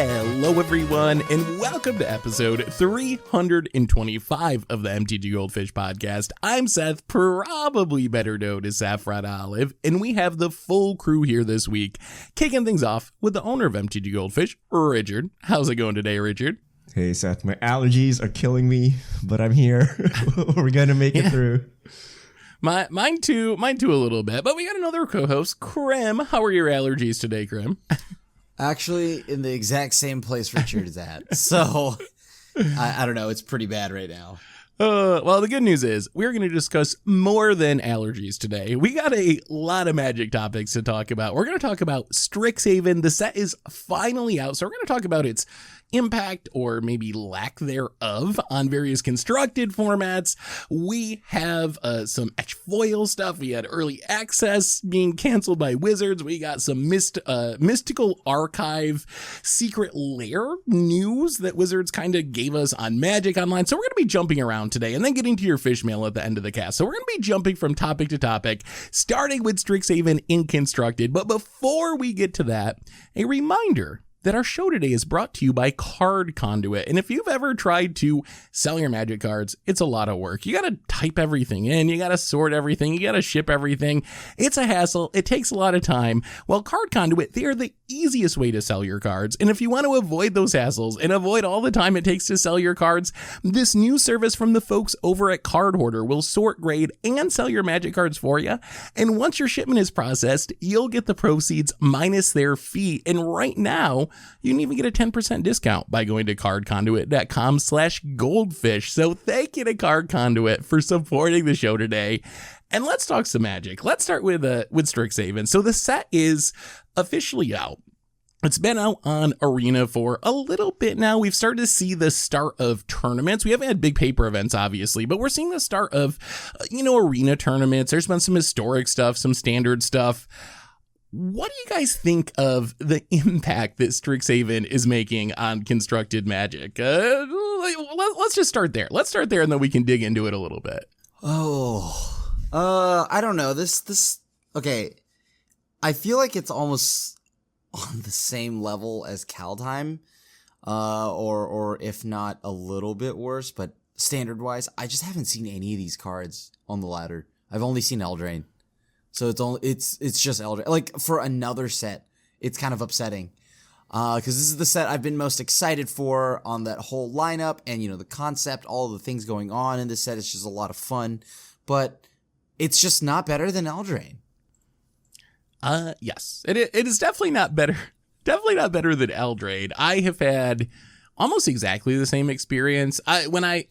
Hello everyone, and welcome to episode 325 of the MTGGoldfish podcast. I'm Seth, probably better known as Saffron Olive, and we have the full crew here this week, kicking things off with the owner of MTGGoldfish, Richard. How's it going today, Richard? Hey Seth, my allergies are killing me, but I'm here. We're gonna make it through. Mine too a little bit, but we got another co-host, Krim. How are your allergies today, Krim? Actually, in the exact same place Richard is at. So, I don't know. It's pretty bad right now. Well, the good news is we're going to discuss more than allergies today. We got a lot of Magic topics to talk about. We're going to talk about Strixhaven. The set is finally out, so we're going to talk about its impact or maybe lack thereof on various constructed formats. We have some Etched foil stuff. We had early access being canceled by Wizards. We got some mystical archive Secret Lair news that Wizards kind of gave us on Magic Online. So we're going to be jumping around today and then getting to your fish mail at the end of the cast. So we're going to be jumping from topic to topic, starting with Strixhaven in constructed. But before we get to that, a reminder that our show today is brought to you by Card Conduit. And if you've ever tried to sell your Magic cards, it's a lot of work. You got to type everything in, you got to sort everything, you got to ship everything. It's a hassle. It takes a lot of time. Well, Card Conduit, they are the easiest way to sell your cards. And if you want to avoid those hassles and avoid all the time it takes to sell your cards, this new service from the folks over at Card Hoarder will sort, grade, and sell your Magic cards for you. And once your shipment is processed, you'll get the proceeds minus their fee. And right now, you can even get a 10% discount by going to cardconduit.com/goldfish. So thank you to Card Conduit for supporting the show today. And let's talk some Magic. Let's start with Strixhaven. So the set is officially out. It's been out on Arena for a little bit now. We've started to see the start of tournaments. We haven't had big paper events, obviously, but we're seeing the start of, Arena tournaments. There's been some historic stuff, some standard stuff. What do you guys think of the impact that Strixhaven is making on constructed Magic? Let's just start there. Let's start there, and then we can dig into it a little bit. I don't know. Okay. I feel like it's almost on the same level as Kaldheim, or if not a little bit worse, but standard-wise, I just haven't seen any of these cards on the ladder. I've only seen Eldraine. So it's just Eldraine. Like, for another set, it's kind of upsetting. Because this is the set I've been most excited for on that whole lineup, and, the concept, all the things going on in this set, it's just a lot of fun. But it's just not better than Eldraine. Yes. It is definitely not better. Definitely not better than Eldraine. I have had almost exactly the same experience. When I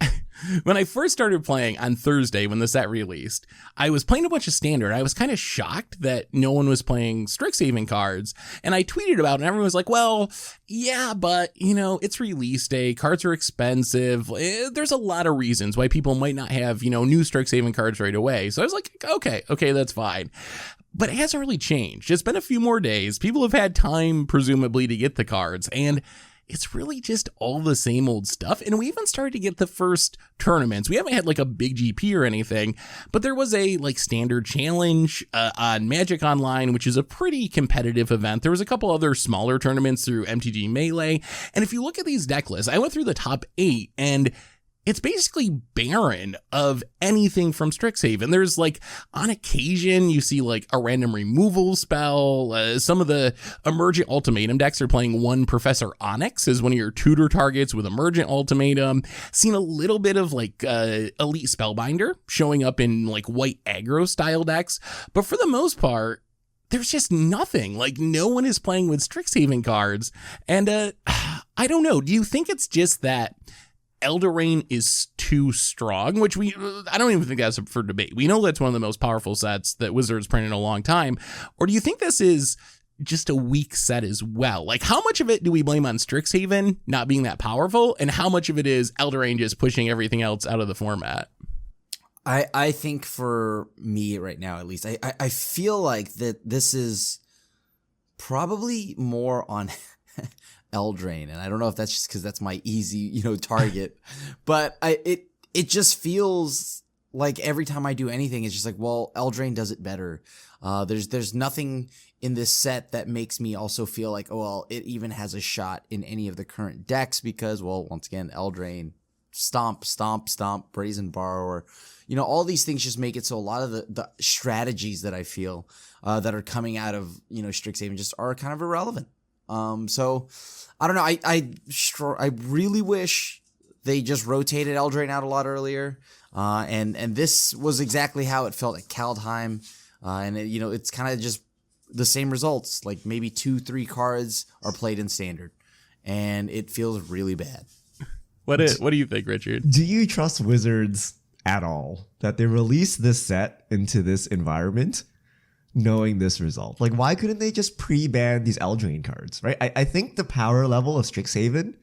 first started playing on Thursday when the set released, I was playing a bunch of standard. I was kind of shocked that no one was playing Strixhaven cards. And I tweeted about it, and everyone was like, well, yeah, but, it's release day. Cards are expensive. There's a lot of reasons why people might not have, new Strixhaven cards right away. So I was like, okay, that's fine. But it hasn't really changed. It's been a few more days. People have had time, presumably, to get the cards. And it's really just all the same old stuff. And we even started to get the first tournaments. We haven't had like a big GP or anything, but there was a standard challenge on Magic Online, which is a pretty competitive event. There was a couple other smaller tournaments through MTG Melee. And if you look at these deck lists, I went through the top 8, and it's basically barren of anything from Strixhaven. There's on occasion, you see a random removal spell. Some of the Emergent Ultimatum decks are playing one Professor Onyx as one of your tutor targets with Emergent Ultimatum. Seen a little bit of Elite Spellbinder showing up in white aggro style decks. But for the most part, there's just nothing. No one is playing with Strixhaven cards. And I don't know. Do you think it's just that Eldraine is too strong, which I don't even think that's up for debate. We know that's one of the most powerful sets that Wizards printed in a long time. Or do you think this is just a weak set as well? How much of it do we blame on Strixhaven not being that powerful, and how much of it is Eldraine just pushing everything else out of the format? I think for me right now, at least, I feel like that this is probably more on Eldraine, and I don't know if that's just because that's my easy, target, but it just feels like every time I do anything, it's just well, Eldraine does it better. There's nothing in this set that makes me also feel like, oh, well, it even has a shot in any of the current decks because, well, once again, Eldraine, Stomp, Stomp, Stomp, Brazen Borrower, all these things just make it so a lot of the strategies that I feel that are coming out of, Strixhaven just are kind of irrelevant. So I don't know. I really wish they just rotated Eldraine out a lot earlier. And this was exactly how it felt at Kaldheim. And it's kind of just the same results. Like maybe 2-3 cards are played in Standard, and it feels really bad. What do you think, Richard? Do you trust Wizards at all that they released this set into this environment knowing this result? Like, why couldn't they just pre-ban these Eldraine cards, right? I think the power level of Strixhaven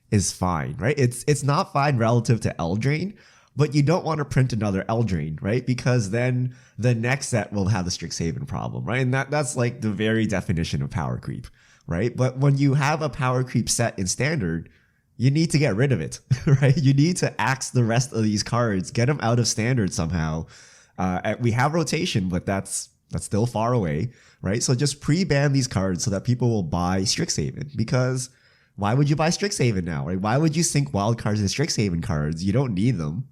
is fine, right? It's not fine relative to Eldraine, but you don't want to print another Eldraine, right? Because then the next set will have the Strixhaven problem, right? And that's like the very definition of power creep, right? But when you have a power creep set in Standard, you need to get rid of it, right? You need to axe the rest of these cards, get them out of Standard somehow. We have rotation, but that's still far away, right? So just pre-ban these cards so that people will buy Strixhaven. Because why would you buy Strixhaven now, right? Why would you sink wild cards in Strixhaven cards? You don't need them,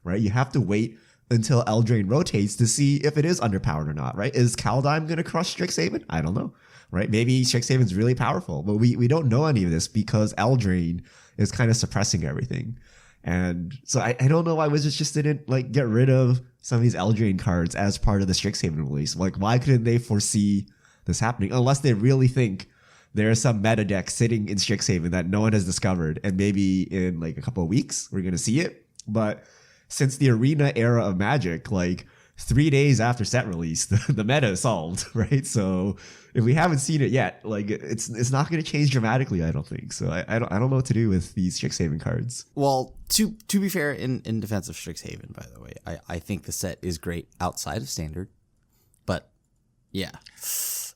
right? You have to wait until Eldraine rotates to see if it is underpowered or not, right? Is Kaldheim going to crush Strixhaven? I don't know, right? Maybe Strixhaven's really powerful, but we don't know any of this because Eldraine is kind of suppressing everything. And so I don't know why Wizards just didn't get rid of some of these Eldraine cards as part of the Strixhaven release. Like, why couldn't they foresee this happening? Unless they really think there's some meta deck sitting in Strixhaven that no one has discovered, and maybe in a couple of weeks we're going to see it. But since the Arena era of Magic, 3 days after set release, the meta is solved, right? So if we haven't seen it yet, it's not going to change dramatically, I don't think. So I don't know what to do with these Strixhaven cards. Well, to be fair, in defense of Strixhaven, by the way, I think the set is great outside of Standard, but yeah,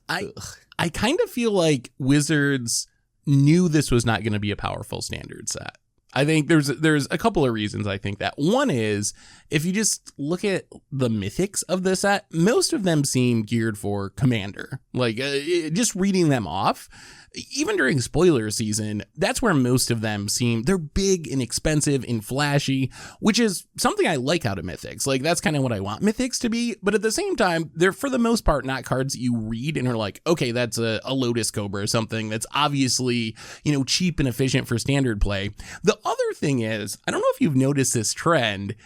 I kind of feel like Wizards knew this was not going to be a powerful Standard set. I think there's a couple of reasons I think that. One is, if you just look at the mythics of this set, most of them seem geared for Commander. Just reading them off, even during spoiler season, that's where most of them seem. They're big and expensive and flashy, which is something I like out of mythics. That's kind of what I want mythics to be. But at the same time, they're for the most part not cards that you read and are like, okay, that's a Lotus Cobra or something that's obviously, cheap and efficient for Standard play. The other thing is, I don't know if you've noticed this trend.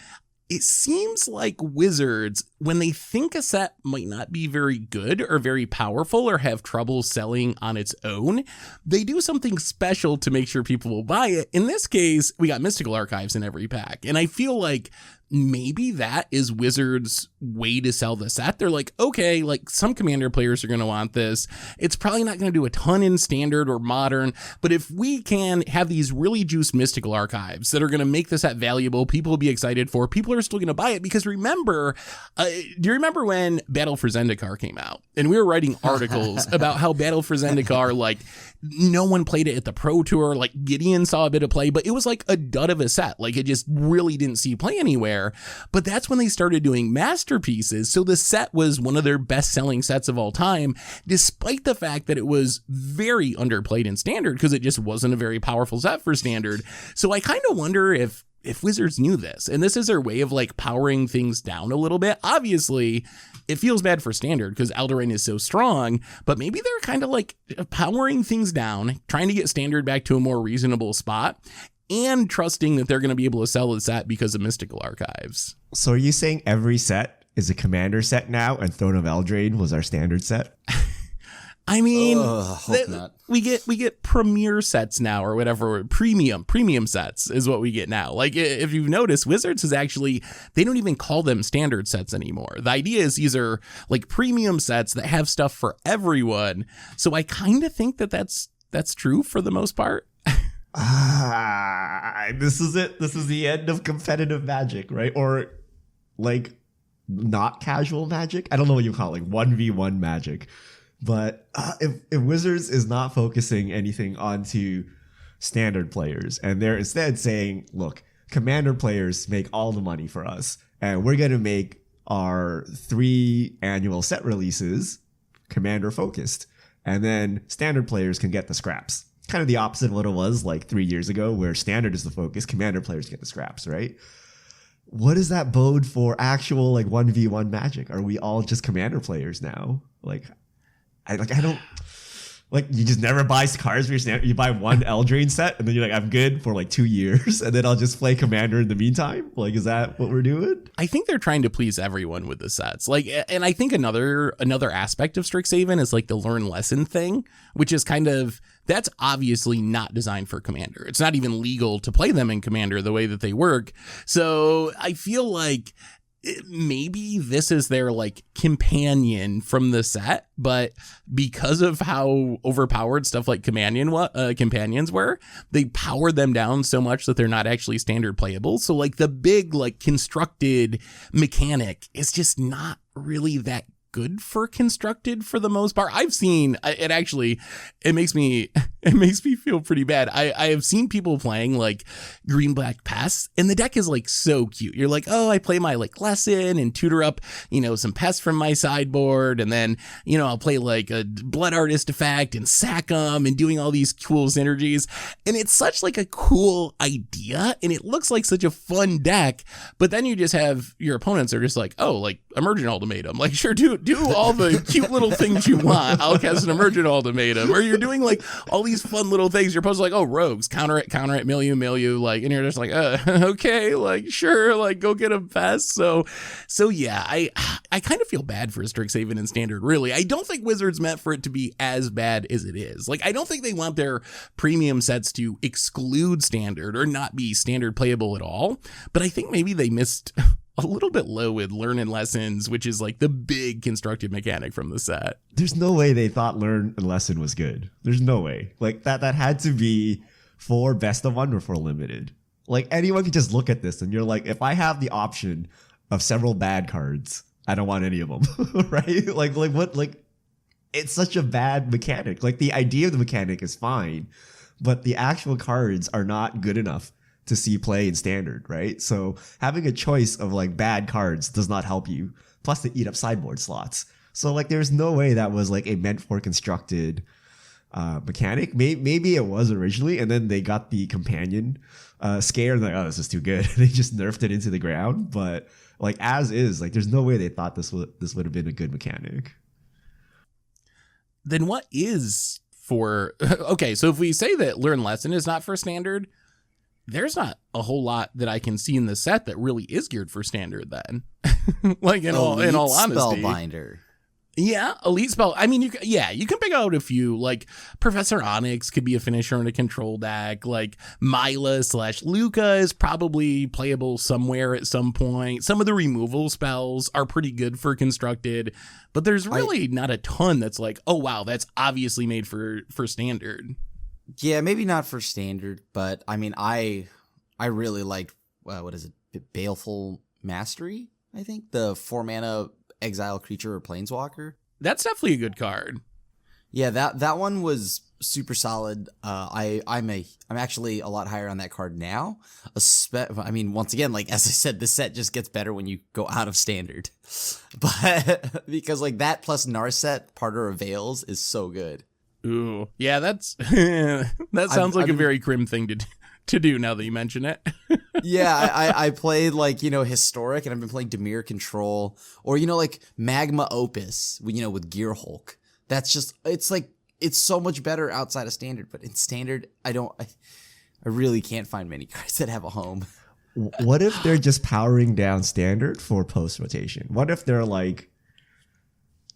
It seems like Wizards, when they think a set might not be very good or very powerful or have trouble selling on its own, they do something special to make sure people will buy it. In this case, we got Mystical Archives in every pack. And I feel like maybe that is Wizards' way to sell the set. They're like, okay, some Commander players are going to want this. It's probably not going to do a ton in Standard or Modern, but if we can have these really juiced Mystical Archives that are going to make the set valuable, people will be excited for, people are still going to buy it. Because remember, do you remember when Battle for Zendikar came out? And we were writing articles about how Battle for Zendikar, no one played it at the Pro Tour. Gideon saw a bit of play, but it was a dud of a set. It just really didn't see play anywhere. But that's when they started doing masterpieces. So the set was one of their best selling sets of all time, despite the fact that it was very underplayed in Standard because it just wasn't a very powerful set for Standard. So I kind of wonder if Wizards knew this, and this is their way of powering things down a little bit. Obviously, it feels bad for Standard because Eldraine is so strong, but maybe they're kind of powering things down, trying to get Standard back to a more reasonable spot, and trusting that they're going to be able to sell the set because of Mystical Archives. So are you saying every set is a Commander set now, and Throne of Eldraine was our Standard set? I mean, hope not. we get premier sets now, or whatever. Premium sets is what we get now. If you've noticed, Wizards is actually, they don't even call them Standard sets anymore. The idea is these are premium sets that have stuff for everyone. So I kind of think that's true for the most part. This is it. This is the end of competitive Magic, right? Or not casual Magic. I don't know what you call it, 1v1 Magic. But if Wizards is not focusing anything onto Standard players, and they're instead saying, look, Commander players make all the money for us, and we're going to make our 3 annual set releases commander focused. And then standard players can get the scraps. Kind of the opposite of what it was like 3 years ago, where standard is the focus, commander players get the scraps, right? What does that bode for actual like 1v1 Magic? Are we all just commander players now? I don't like, you just never buy cards for your standard. You buy one Eldraine set and then you're like, I'm good for like 2 years and then I'll just play commander in the meantime. Like, is that what we're doing? I think they're trying to please everyone with the sets. Like, and I think another aspect of Strixhaven is like the learn lesson thing, which is kind of, that's obviously not designed for Commander. It's not even legal to play them in Commander the way that they work. So I feel like maybe this is their like companion from the set, but because of how overpowered stuff like companions were, they powered them down so much that they're not actually standard playable. So like the big like constructed mechanic is just not really that good for constructed for the most part. I've seen it actually, it makes me feel pretty bad. I have seen people playing like green black pests and the deck is like so cute. You're like, oh, I play my like lesson and tutor up, some pests from my sideboard. And then, I'll play like a blood artist effect and sack them and doing all these cool synergies. And it's such like a cool idea. And it looks like such a fun deck. But then you just have your opponents are just like, oh, like Emergent Ultimatum. Like, sure, do all the cute little things you want. I'll cast an Emergent Ultimatum. Or you're doing like all these fun little things. You're supposed to like, oh, rogues, counter it, mill you, like, and you're just like, okay, like, sure, like, go get a pest. So yeah, I kind of feel bad for Strixhaven and Standard, really. I don't think Wizards meant for it to be as bad as it is. Like, I don't think they want their premium sets to exclude Standard or not be Standard playable at all. But I think maybe they missed a little bit low with learn and lessons, which is like the big constructed mechanic from the set. There's no way they thought learn and lesson was good. There's no way. Like that had to be for best of one or for limited. Like anyone can just look at this and you're like, if I have the option of several bad cards, I don't want any of them. Right? Like what, like it's such a bad mechanic. Like the idea of the mechanic is fine, but the actual cards are not good enough to see play in Standard, right? So having a choice of like bad cards does not help you. Plus they eat up sideboard slots. So like there's no way that was like a meant for constructed mechanic. Maybe it was originally, and then they got the companion scare and like, oh, this is too good. They just nerfed it into the ground. But like as is, like there's no way they thought this would have been a good mechanic. Then what is for okay, so if we say that learn lesson is not for Standard, there's not a whole lot that I can see in the set that really is geared for Standard then. Like in all honesty. Spellbinder. Yeah, elite spell. I mean, you can pick out a few. Like Professor Onyx could be a finisher in a control deck. Like Mila/Luca is probably playable somewhere at some point. Some of the removal spells are pretty good for constructed, but there's really not a ton that's like, oh wow, that's obviously made for Standard. Yeah, maybe not for Standard, but I mean, I really liked what is it, Baleful Mastery? I think the 4-mana exile creature or planeswalker. That's definitely a good card. Yeah, that one was super solid. I'm actually a lot higher on that card now. I mean, once again, like as I said, this set just gets better when you go out of Standard, but because like that plus Narset Parter of Veils is so good. Ooh, yeah, that's that sounds like a very Crim thing to do now that you mention it. Yeah, I played like, Historic, and I've been playing Dimir Control, or, like Magma Opus, with Gear Hulk. That's just, it's so much better outside of Standard, but in Standard, I really can't find many cards that have a home. What if they're just powering down Standard for post-rotation? What if they're like,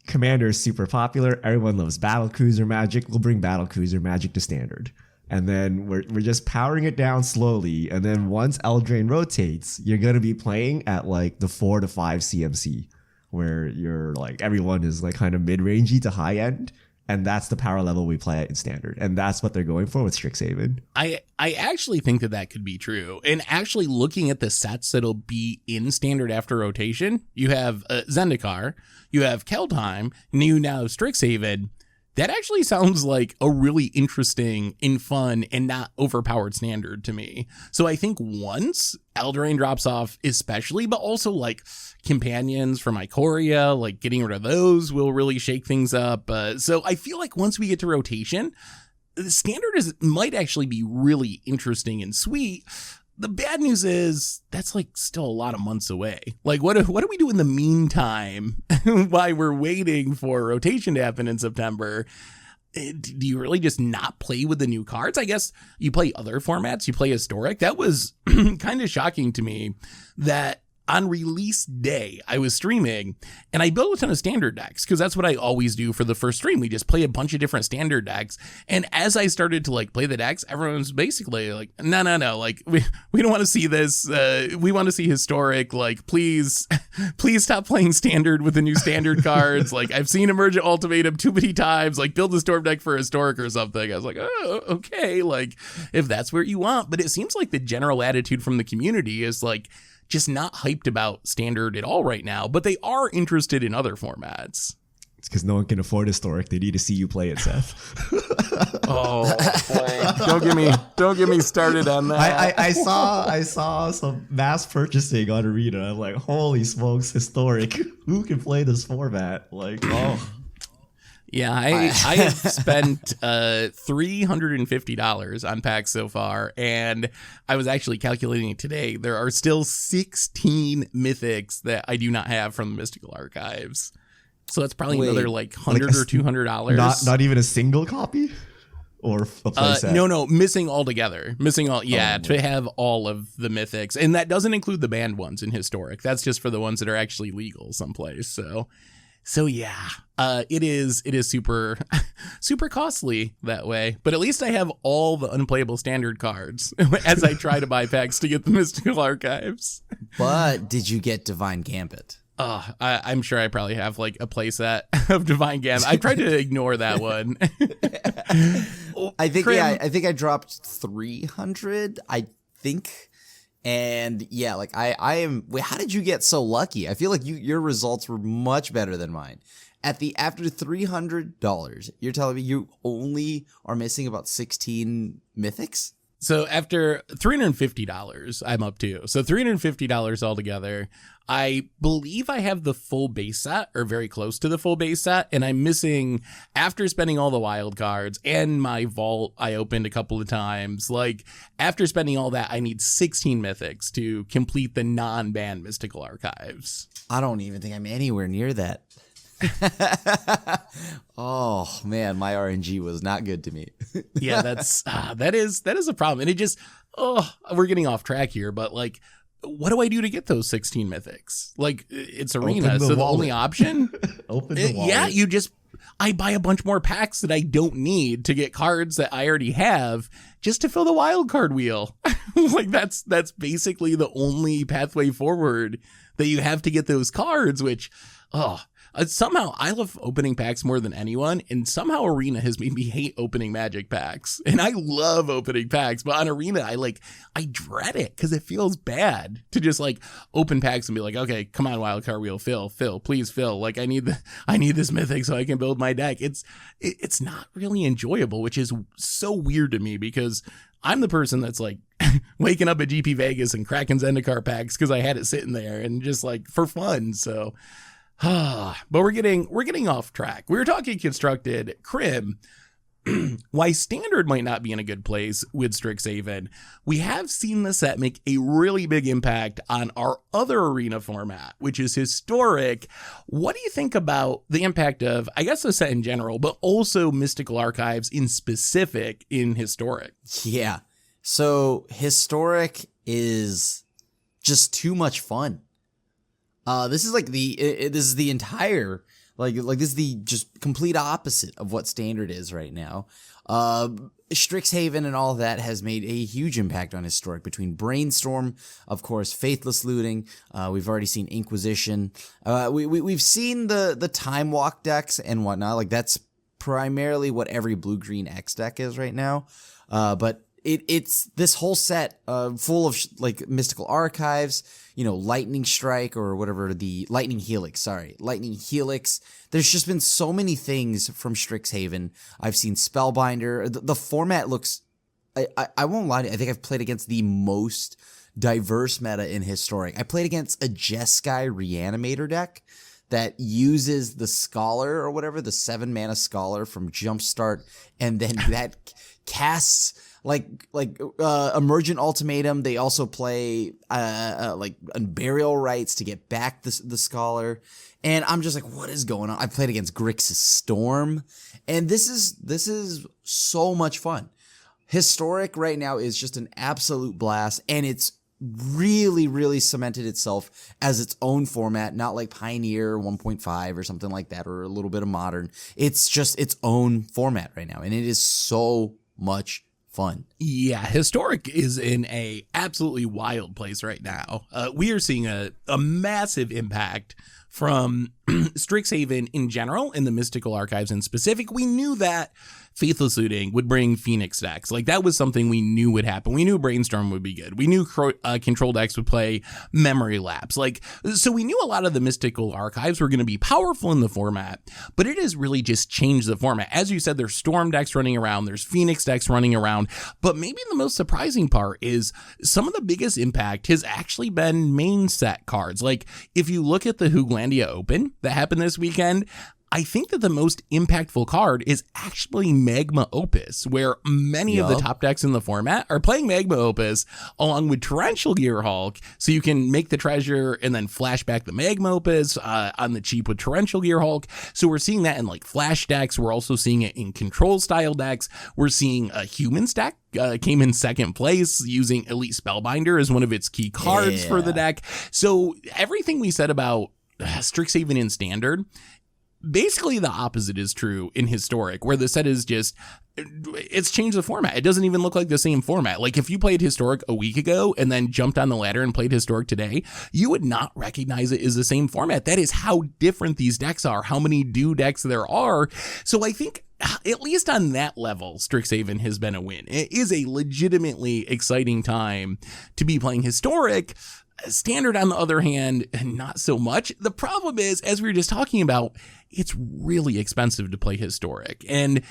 Commander is super popular, everyone loves Battlecruiser Magic, we'll bring Battlecruiser Magic to Standard. And then we're just powering it down slowly. And then once Eldraine rotates, you're going to be playing at like the 4 to 5 CMC, where you're like, everyone is like kind of mid-rangey to high end. And that's the power level we play at in Standard. And that's what they're going for with Strixhaven. I actually think that could be true. And actually looking at the sets that'll be in Standard after rotation, you have Zendikar, you have Keldheim, and you now have Strixhaven. That actually sounds like a really interesting and fun and not overpowered standard to me. So I think once Eldraine drops off, especially, but also like companions from Ikoria, like getting rid of those will really shake things up. So I feel like once we get to rotation, the standard might actually be really interesting and sweet. The bad news is that's like still a lot of months away. Like what do we do in the meantime while we're waiting for rotation to happen in September? Do you really just not play with the new cards? I guess you play other formats, you play Historic. That was kind of shocking to me that on release day, I was streaming and I built a ton of standard decks because that's what I always do for the first stream. We just play a bunch of different standard decks. And as I started to like play the decks, everyone's basically like, no. Like we don't want to see this. We want to see Historic. Like, please stop playing standard with the new standard cards. Like I've seen Emergent Ultimatum too many times, like build a Storm deck for Historic or something. I was like, oh, okay. Like if that's what you want, but it seems like the general attitude from the community is like, just not hyped about standard at all right now, but they are interested in other formats. It's because no one can afford Historic. They need to see you play it, Seth. Oh, boy. Don't get me started on that. I saw some mass purchasing on Arena. I'm like, holy smokes, Historic. Who can play this format? Like, oh. Yeah, I have spent $350 on packs so far, and I was actually calculating it today. There are still 16 mythics that I do not have from the Mystical Archives. So that's probably another like $100 or $200. Not even a single copy? Or a playset? No, missing altogether. To have all of the mythics. And that doesn't include the banned ones in Historic. That's just for the ones that are actually legal someplace. So yeah, it is super, super costly that way. But at least I have all the unplayable standard cards as I try to buy packs to get the Mystical Archives. But did you get Divine Gambit? I'm sure I probably have like a playset of Divine Gambit. I tried to ignore that one. I think I dropped 300. I think. And yeah, like I am. Wait, how did you get so lucky? I feel like your results were much better than mine. After $300, you're telling me you only are missing about 16 mythics? So after $350, I'm up to. So $350 altogether. I believe I have the full base set or very close to the full base set. And I'm missing, after spending all the wild cards and my vault I opened a couple of times, like after spending all that, I need 16 mythics to complete the non-banned Mystical Archives. I don't even think I'm anywhere near that. Oh man, my RNG was not good to me. Yeah, that is a problem. And it just, we're getting off track here, but like, what do I do to get those 16 mythics? Like it's Arena, so the only option, Open the wallet. Yeah, I buy a bunch more packs that I don't need to get cards that I already have just to fill the wild card wheel. Like that's basically the only pathway forward that you have to get those cards, which, somehow I love opening packs more than anyone, and somehow Arena has made me hate opening Magic packs. And I love opening packs, but on Arena, I dread it because it feels bad to just like open packs and be like, okay, come on, wildcard wheel, fill, please fill. Like I need this mythic so I can build my deck. It's not really enjoyable, which is so weird to me because I'm the person that's like waking up at GP Vegas and cracking Zendikar packs because I had it sitting there and just like for fun. So. But we're getting off track. We were talking constructed. Crim, why standard might not be in a good place with Strixhaven. We have seen the set make a really big impact on our other Arena format, which is Historic. What do you think about the impact of, I guess, the set in general, but also Mystical Archives in specific in Historic? Yeah. So Historic is just too much fun. This is like this is the entire, like this is the just complete opposite of what standard is right now. Strixhaven and all of that has made a huge impact on Historic between Brainstorm, of course, Faithless Looting. We've already seen Inquisition. We've seen the Time Walk decks and whatnot. Like that's primarily what every blue-green X deck is right now. But it's this whole set full of like mystical archives, lightning strike or whatever, the lightning helix. There's just been so many things from Strixhaven. I've seen Spellbinder. The format looks, I won't lie to you, I think I've played against the most diverse meta in Historic. I played against a Jeskai Reanimator deck that uses the Scholar or whatever, the 7-mana Scholar from Jumpstart, and then that casts like Emergent Ultimatum. They also play like Burial Rites to get back the Scholar, and I'm just like, what is going on? I played against Grixis Storm, and this is so much fun. Historic right now is just an absolute blast, and it's really, really cemented itself as its own format, not like Pioneer 1.5 or something like that, or a little bit of Modern. It's just its own format right now, and it is so much fun. Yeah, Historic is in a absolutely wild place right now. We are seeing a massive impact from Strixhaven in general and the Mystical Archives in specific. We knew that Faithless Looting would bring Phoenix decks. Like, that was something we knew would happen. We knew Brainstorm would be good. We knew Control decks would play Memory Lapse. Like, so we knew a lot of the Mystical Archives were going to be powerful in the format, but it has really just changed the format. As you said, there's Storm decks running around, there's Phoenix decks running around, but maybe the most surprising part is some of the biggest impact has actually been main set cards. Like, if you look at the Hooglandia Open that happened this weekend, I think that the most impactful card is actually Magma Opus, where many of the top decks in the format are playing Magma Opus along with Torrential Gearhulk, so you can make the treasure and then flash back the Magma Opus on the cheap with Torrential Gearhulk. So we're seeing that in like flash decks. We're also seeing it in control style decks. We're seeing a Humans deck came in second place using Elite Spellbinder as one of its key cards for the deck. So everything we said about Strixhaven in Standard, basically the opposite is true in Historic, where the set is just, it's changed the format. It doesn't even look like the same format. Like, if you played Historic a week ago and then jumped on the ladder and played Historic today, you would not recognize it as the same format. That is how different these decks are, how many decks there are. So I think, at least on that level, Strixhaven has been a win. It is a legitimately exciting time to be playing Historic. Standard, on the other hand, not so much. The problem is, as we were just talking about, it's really expensive to play Historic. And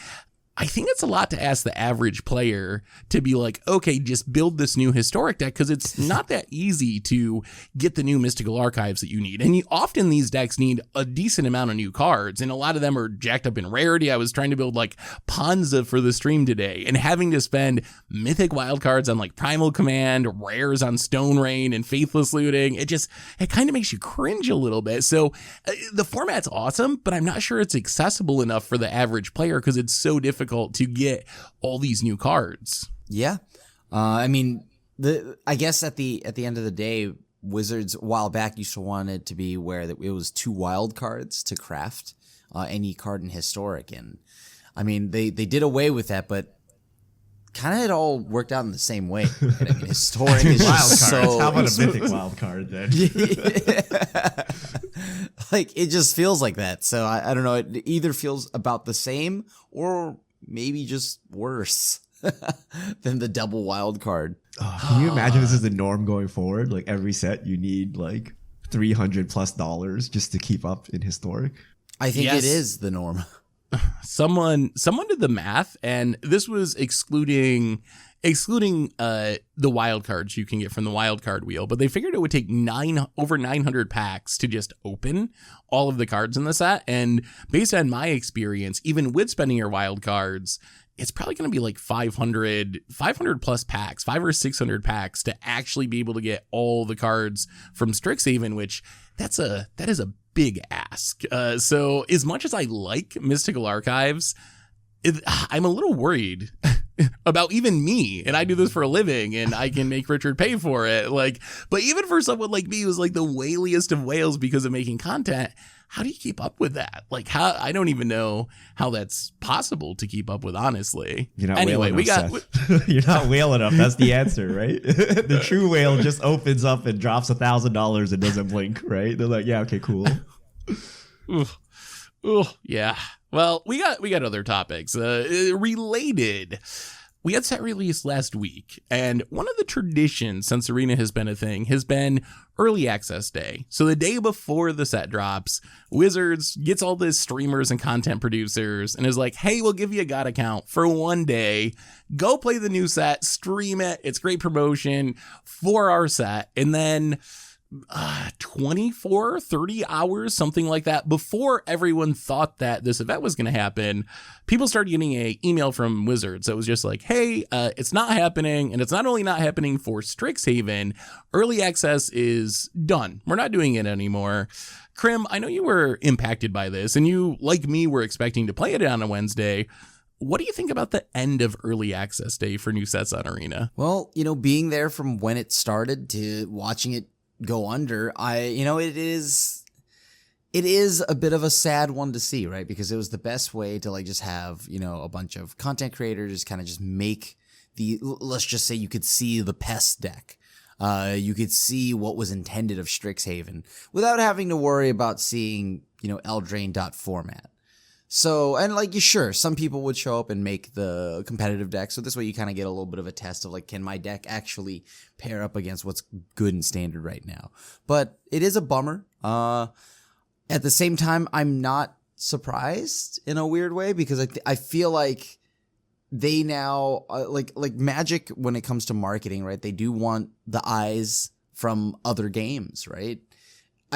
I think it's a lot to ask the average player to be like, okay, just build this new Historic deck, because it's not that easy to get the new Mystical Archives that you need. And often these decks need a decent amount of new cards, and a lot of them are jacked up in rarity. I was trying to build like Ponza for the stream today, and having to spend Mythic wildcards on like Primal Command, rares on Stone Rain, and Faithless Looting, it kind of makes you cringe a little bit. So the format's awesome, but I'm not sure it's accessible enough for the average player, because it's so difficult to get all these new cards. Yeah. I mean, I guess at the end of the day, Wizards a while back used to want it to be where it was 2 wild cards to craft any card in Historic. And I mean, they did away with that, but kind of it all worked out in the same way. And I mean, Historic is wild just cards. so... How about a mythic wild card then? Like, it just feels like that. So I don't know. It either feels about the same or maybe just worse than the double wild card. Can you imagine this is the norm going forward? Like, every set you need like $300+ just to keep up in Historic. I think it is the norm. Someone did the math, and this was excluding the wild cards you can get from the wild card wheel, but they figured it would take over 900 packs to just open all of the cards in the set. And based on my experience, even with spending your wild cards, it's probably going to be like 500 plus packs, 500 or 600 packs to actually be able to get all the cards from Strixhaven, which that is a big ask. So as much as I like Mystical Archives, I'm a little worried about even me, and I do this for a living, and I can make Richard pay for it. Like, but even for someone like me who's like the whaliest of whales because of making content, how do you keep up with that? Like, how, I don't even know how that's possible to keep up with, honestly. You're not anyway, whale enough, you're not whale enough. That's the answer, right? The true whale just opens up and drops $1,000 and doesn't blink, right? They're like, yeah, okay, cool. Yeah. Well, we got other topics related. we had set release last week, and one of the traditions since Arena has been a thing has been early access day. So the day before the set drops, Wizards gets all the streamers and content producers and is like, hey, we'll give you a God account for one day. Go play the new set, stream it. It's great promotion for our set. And then 24, 30 hours, something like that, before everyone thought that this event was going to happen, people started getting an email from Wizards that was just like, hey, it's not happening. And it's not only not happening for Strixhaven, early access is done. We're not doing it anymore. Krim, I know you were impacted by this, and you, like me, were expecting to play it on a Wednesday. What do you think about the end of early access day for new sets on Arena? Well, being there from when it started to watching it go under, it is a bit of a sad one to see, right? Because it was the best way to just have, a bunch of content creators kind of just make let's just say you could see the pest deck. You could see what was intended of Strixhaven without having to worry about seeing, Eldraine.format. So, and sure, some people would show up and make the competitive deck. So this way you kind of get a little bit of a test of can my deck actually pair up against what's good and standard right now? But it is a bummer. At the same time, I'm not surprised in a weird way, because I feel like they now, like Magic, when it comes to marketing, right? They do want the eyes from other games, right?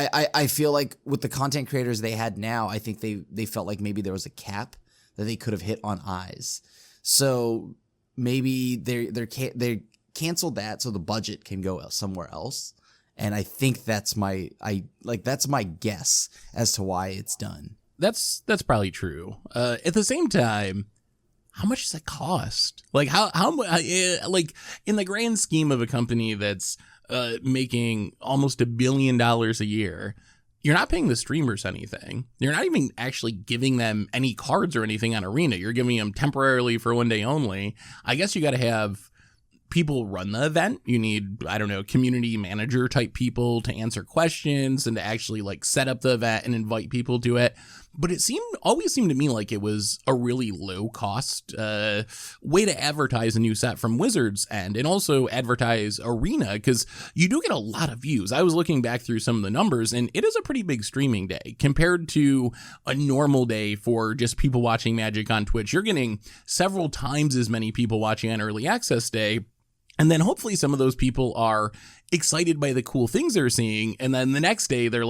I feel like with the content creators they had now, I think they felt like maybe there was a cap that they could have hit on eyes. So maybe they canceled that so the budget can go somewhere else. And I think that's my guess as to why it's done. That's probably true. At the same time, how much does it cost? How in the grand scheme of a company that's making almost $1 billion a year, you're not paying the streamers anything. You're not even actually giving them any cards or anything on Arena. You're giving them temporarily for one day only. I guess you got to have people run the event. You need, community manager type people to answer questions and to actually set up the event and invite people to it. But it always seemed to me like it was a really low cost way to advertise a new set from Wizards' end, and also advertise Arena, because you do get a lot of views. I was looking back through some of the numbers, and it is a pretty big streaming day compared to a normal day for just people watching Magic on Twitch. You're getting several times as many people watching on early access day. And then hopefully some of those people are excited by the cool things they're seeing. And then the next day they're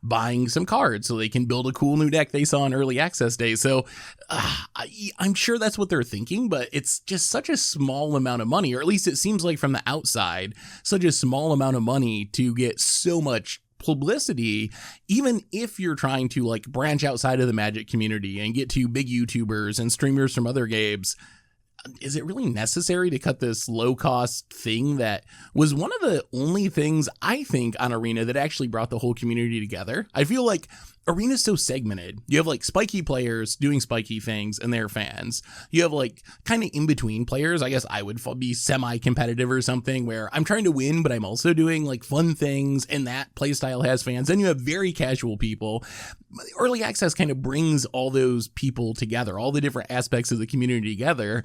buying some cards so they can build a cool new deck they saw on early access day. So I'm sure that's what they're thinking, but it's just such a small amount of money, or at least it seems like from the outside, such a small amount of money to get so much publicity, even if you're trying to branch outside of the Magic community and get to big YouTubers and streamers from other games. Is it really necessary to cut this low-cost thing that was one of the only things I think on Arena that actually brought the whole community together? I feel like Arena's so segmented. You have spiky players doing spiky things and their fans. You have kind of in-between players. I guess I would be semi-competitive or something, where I'm trying to win, but I'm also doing fun things, and that playstyle has fans. Then you have very casual people. Early access kind of brings all those people together, all the different aspects of the community together.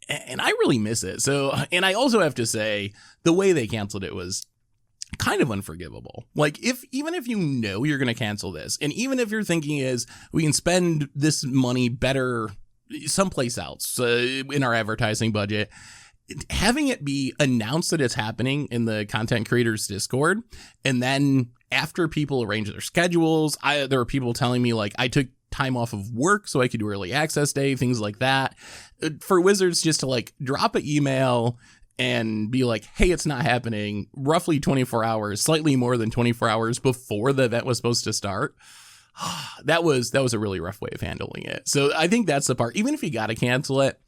And I really miss it. So, and I also have to say, the way they canceled it was kind of unforgivable. Even if you're going to cancel this, and even if your thinking is we can spend this money better someplace else in our advertising budget, having it be announced that it's happening in the content creators Discord, and then after people arrange their schedules, there were people telling me I took time off of work so I could do early access day, things like that. For Wizards just to drop an email and be hey, it's not happening, roughly 24 hours, slightly more than 24 hours before the event was supposed to start. That was a really rough way of handling it. So I think that's the part. Even if you got to cancel it,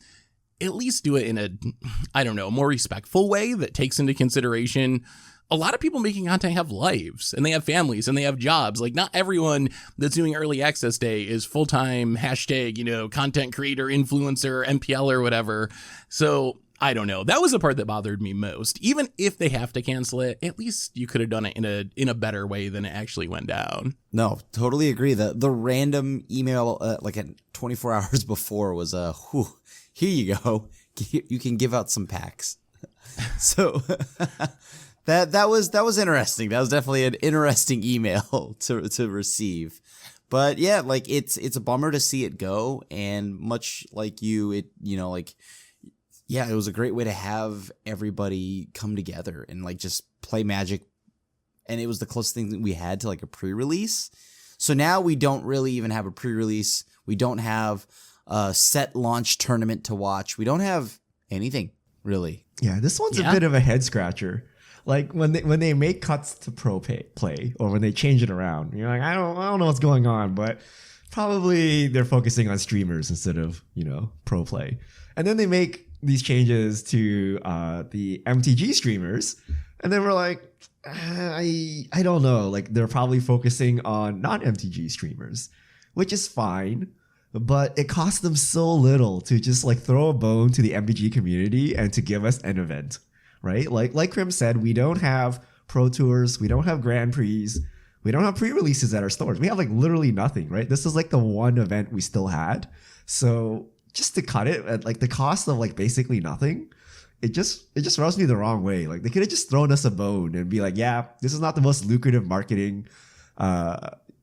at least do it in a, more respectful way that takes into consideration a lot of people making content have lives, and they have families, and they have jobs. Not everyone that's doing early access day is full-time hashtag, content creator, influencer, MPL or whatever. So I don't know. That was the part that bothered me most. Even if they have to cancel it, at least you could have done it in a better way than it actually went down. No, totally agree. The random email at 24 hours before was here you go. you can give out some packs. So that was interesting. That was definitely an interesting email to receive. But yeah, like it's a bummer to see it go, and much like you, it it was a great way to have everybody come together and like just play Magic, and it was the closest thing that we had to like a pre-release. So now we don't really even have a pre-release. We don't have a set launch tournament to watch. We don't have anything really. Yeah, this one's a bit of a head scratcher. Like when they make cuts to pro play, or when they change it around, you're like, I don't know what's going on, but probably they're focusing on streamers instead of pro play. And then they make these changes to the MTG streamers, and then we're like, I don't know. Like they're probably focusing on non-MTG streamers, which is fine, but it costs them so little to just like throw a bone to the MTG community and to give us an event. Right? Like Krim said, we don't have Pro Tours, we don't have Grand Prix, we don't have pre-releases at our stores. We have like literally nothing, right? This is like the one event we still had. So just to cut it at like the cost of like basically nothing, it just rubs me the wrong way. Like they could have just thrown us a bone and be like, yeah, this is not the most lucrative marketing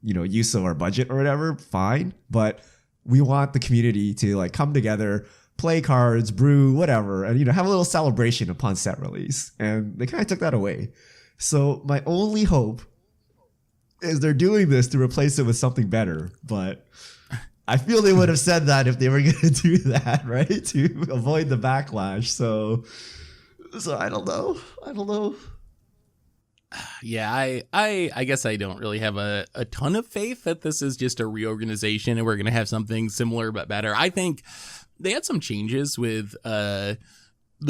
use of our budget or whatever, fine. But we want the community to like come together, play cards, brew, whatever, and have a little celebration upon set release. And they kind of took that away. So my only hope is they're doing this to replace it with something better. But I feel they would have said that if they were going to do that, right? To avoid the backlash. So I don't know. Yeah, I guess I don't really have a ton of faith that this is just a reorganization and we're going to have something similar but better. I think they had some changes with the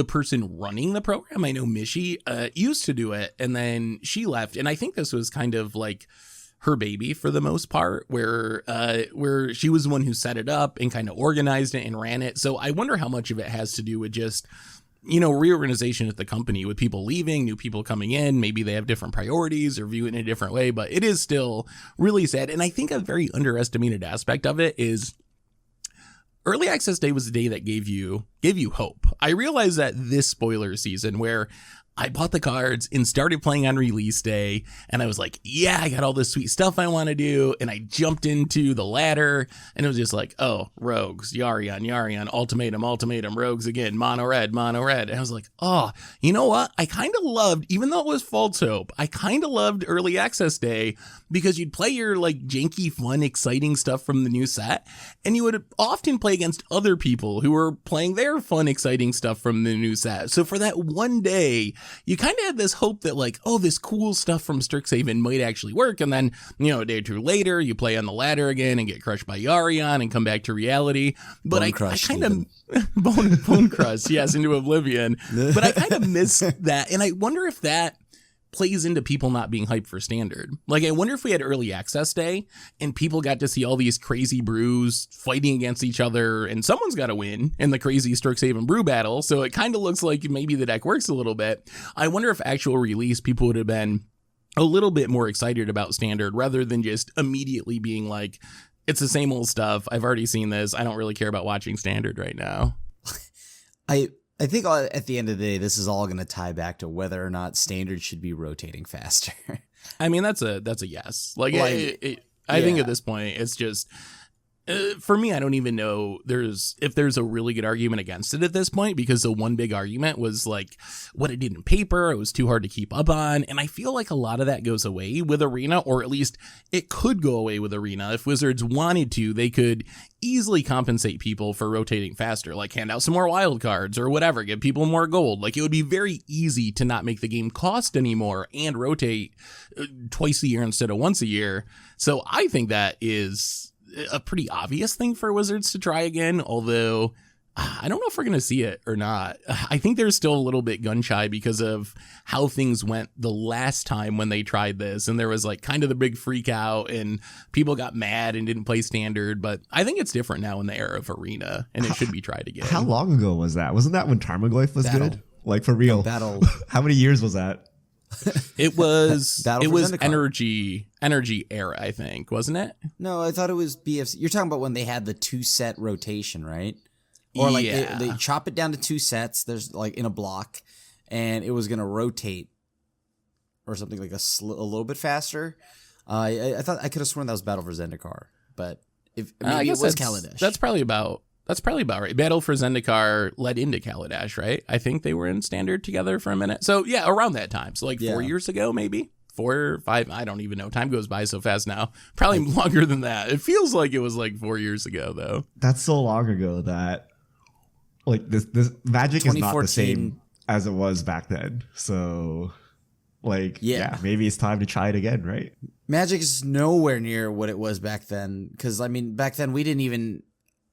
person running the program. I know Mishi used to do it, and then she left. And I think this was kind of like her baby for the most part, where she was the one who set it up and kind of organized it and ran it. So I wonder how much of it has to do with just reorganization at the company, with people leaving, new people coming in. Maybe they have different priorities or view it in a different way, but it is still really sad. And I think a very underestimated aspect of it is Early Access Day was the day that gave you hope. I realized that this spoiler season, where I bought the cards and started playing on release day, and I was like, yeah, I got all this sweet stuff I want to do, and I jumped into the ladder, and it was just like, oh, rogues, Yarion, ultimatum, rogues again, mono red, and I was like, oh, you know what? I kind of loved, even though it was false hope, I kind of loved Early Access Day, because you'd play your like janky, fun, exciting stuff from the new set, and you would often play against other people who were playing their fun, exciting stuff from the new set. So for that one day, you kind of had this hope that like, oh, this cool stuff from Strixhaven might actually work. And then, a day or two later, you play on the ladder again and get crushed by Yarion and come back to reality. But I kind of bone crust, yes, into oblivion. But I kind of miss that. And I wonder if that plays into people not being hyped for standard. Like, I wonder if we had Early Access Day and people got to see all these crazy brews fighting against each other, and someone's got to win in the crazy Strixhaven brew battle. So it kind of looks like maybe the deck works a little bit. I wonder if actual release people would have been a little bit more excited about standard rather than just immediately being like, it's the same old stuff. I've already seen this. I don't really care about watching standard right now. I think at the end of the day, this is all going to tie back to whether or not standard should be rotating faster. I mean, that's a yes. I think at this point, it's just, for me, I don't even know if there's a really good argument against it at this point, because the one big argument was like what it did in paper. It was too hard to keep up on. And I feel like a lot of that goes away with Arena, or at least it could go away with Arena. If Wizards wanted to, they could easily compensate people for rotating faster, like hand out some more wild cards or whatever, give people more gold. Like, it would be very easy to not make the game cost anymore and rotate twice a year instead of once a year. So I think that is a pretty obvious thing for Wizards to try again, although I don't know if we're going to see it or not. I think they're still a little bit gun shy because of how things went the last time when they tried this, and there was like kind of the big freak out and people got mad and didn't play standard. But I think it's different now in the era of Arena, and it should be tried again. How long ago was that? Wasn't that when Tarmogoyf was good? Like, for real? Battle. How many years was that? It was energy era, I think, wasn't it? No, I thought it was BFC. You're talking about when they had the 2-set rotation, right? Or like Yeah. they chop it down to 2 sets. There's like in a block, and it was gonna rotate or something like a little bit faster. I thought I could have sworn that was Battle for Zendikar, but if maybe I guess it was that's, Kaladesh. That's probably about right. Battle for Zendikar led into Kaladesh, right? I think they were in Standard together for a minute. So yeah, around that time. So like 4 years ago, maybe 4 or 5. I don't even know. Time goes by so fast now. Probably longer than that. It feels like it was like 4 years ago, though. That's so long ago that like this Magic is not the 2014. same as it was back then. So like yeah, maybe it's time to try it again, right? Magic is nowhere near what it was back then. Because I mean, back then we didn't even.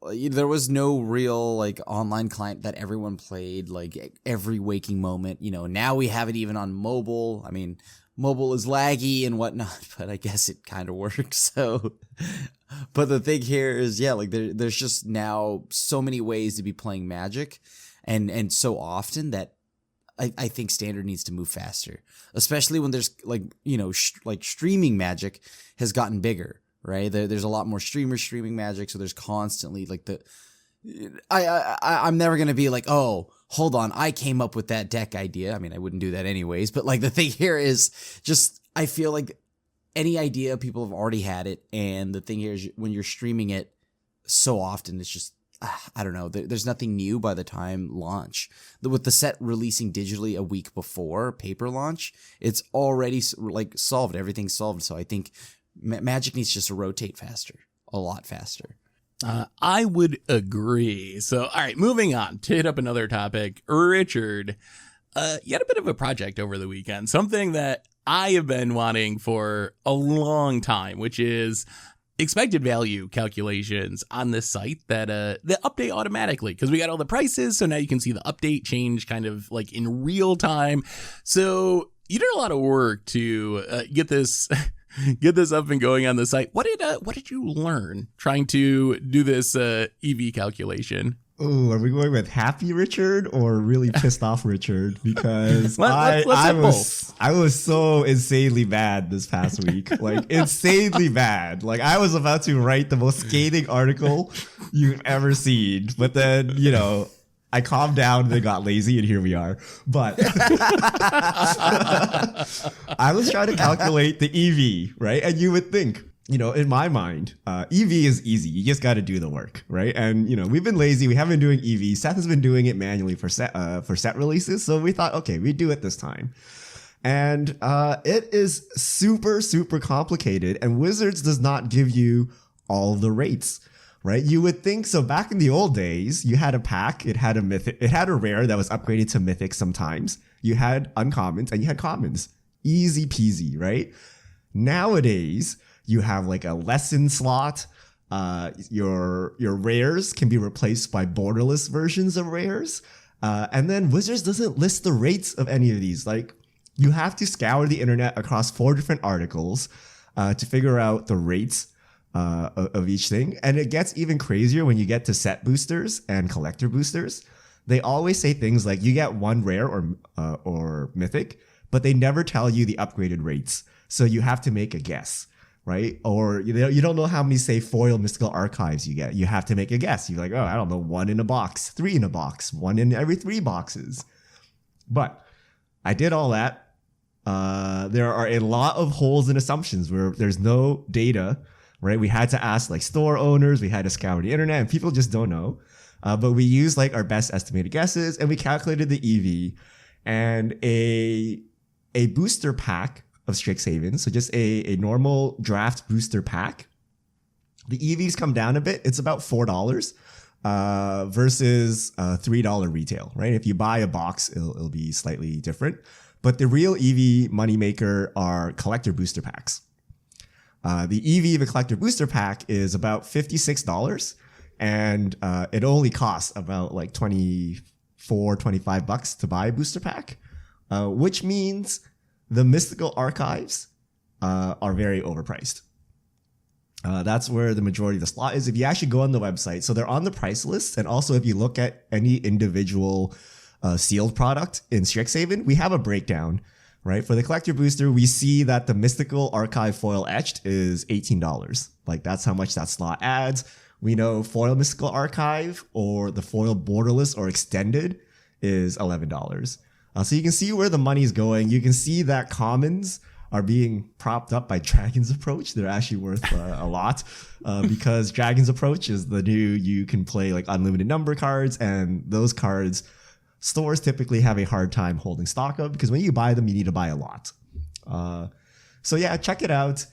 There was no real like online client that everyone played like every waking moment. You know, now we have it even on mobile. I mean, mobile is laggy and whatnot, but I guess it kind of works. So, but the thing here is, yeah, like there's just now so many ways to be playing Magic, and so often that I think Standard needs to move faster, especially when there's like, you know, like streaming Magic has gotten bigger, right? There's a lot more streamers streaming Magic, so there's constantly like I'm never gonna be like, oh, hold on, I came up with that deck idea. I mean, I wouldn't do that anyways, but like the thing here is just I feel like any idea, people have already had it, and the thing here is when you're streaming it so often, it's just I don't know. There's nothing new by the time launch. With the set releasing digitally a week before paper launch, it's already like solved. Everything's solved. So I think Magic needs just to rotate faster, a lot faster. I would agree. So, all right, moving on to hit up another topic. Richard, you had a bit of a project over the weekend, something that I have been wanting for a long time, which is expected value calculations on this site that update automatically, because we got all the prices. So now you can see the update change kind of like in real time. So you did a lot of work to get this up and going on the site. What did you learn trying to do this EV calculation? Oh, are we going with happy Richard or really pissed off Richard? Because let's I was so insanely bad this past week, like insanely bad. Like I was about to write the most scathing article you've ever seen, but then I calmed down and then got lazy, and here we are. But I was trying to calculate the EV, right? And you would think, in my mind, EV is easy. You just got to do the work, right? And, we've been lazy. We haven't been doing EV. Seth has been doing it manually for set releases. So we thought, okay, we do it this time. And it is super, super complicated. And Wizards does not give you all the rates, right? You would think so. Back in the old days, you had a pack. It had a mythic. It had a rare that was upgraded to mythic sometimes. You had uncommons and you had commons. Easy peasy, right? Nowadays, you have like a lesson slot. Your rares can be replaced by borderless versions of rares. And then Wizards doesn't list the rates of any of these. Like you have to scour the internet across 4 different articles to figure out the rates of each thing. And it gets even crazier when you get to set boosters and collector boosters. They always say things like you get 1 rare or mythic, but they never tell you the upgraded rates. So you have to make a guess. Right? Or you don't know how many, say, foil mystical archives you get. You have to make a guess. You're like, oh, I don't know, 1 in a box, 3 in a box, 1 in every 3 boxes. But I did all that. There are a lot of holes in assumptions where there's no data, right? We had to ask like store owners, we had to scour the internet, and people just don't know. But we used like our best estimated guesses, and we calculated the EV, and a booster pack of Strixhaven, so just a normal draft booster pack. The EVs come down a bit. It's about $4 versus $3 retail, right? If you buy a box, it'll be slightly different. But the real EV moneymaker are collector booster packs. The EV of a collector booster pack is about $56, and it only costs about like $25 to buy a booster pack, which means the mystical archives are very overpriced. That's where the majority of the slot is. If you actually go on the website, so they're on the price list. And also if you look at any individual sealed product in Strixhaven, we have a breakdown, right? For the collector booster, we see that the mystical archive foil etched is $18. Like that's how much that slot adds. We know foil Mystical Archive or the foil Borderless or Extended is $11. So you can see where the money's going. You can see that commons are being propped up by Dragon's Approach. They're actually worth a lot because Dragon's Approach is the new, you can play like unlimited number cards, and those cards stores typically have a hard time holding stock of because when you buy them, you need to buy a lot. So yeah, check it out.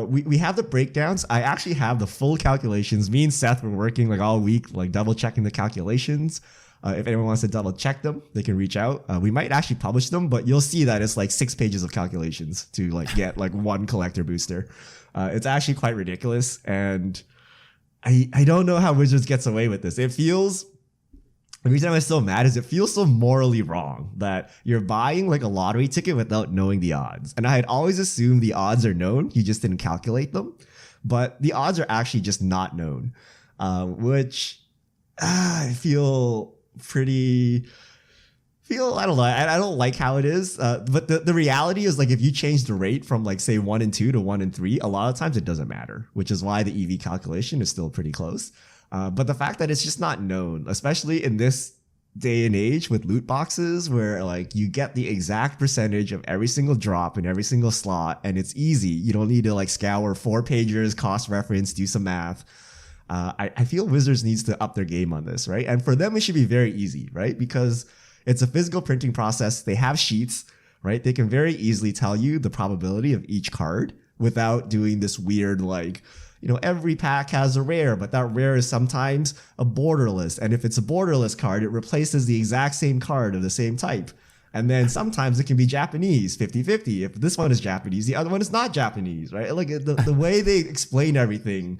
We have the breakdowns. I actually have the full calculations. Me and Seth were working like all week, like double checking the calculations. If anyone wants to double check them, they can reach out. We might actually publish them, but you'll see that it's like 6 pages of calculations to like get like one collector booster. It's actually quite ridiculous, and I don't know how Wizards gets away with this. It feels, the reason I'm so mad is it feels so morally wrong that you're buying like a lottery ticket without knowing the odds. And I had always assumed the odds are known, you just didn't calculate them. But the odds are actually just not known, which I feel I don't know. I don't like how it is. But the reality is like if you change the rate from like say 1 and 2 to 1 and 3, a lot of times it doesn't matter, which is why the EV calculation is still pretty close. But the fact that it's just not known, especially in this day and age with loot boxes where like you get the exact percentage of every single drop in every single slot and it's easy. You don't need to like scour 4 pagers, cost reference, do some math. I feel Wizards needs to up their game on this, right? And for them, it should be very easy, right? Because it's a physical printing process. They have sheets, right? They can very easily tell you the probability of each card without doing this weird, like, you know, every pack has a rare, but that rare is sometimes a borderless. And if it's a borderless card, it replaces the exact same card of the same type. And then sometimes it can be Japanese, 50-50. If this one is Japanese, the other one is not Japanese, right? Like the way they explain everything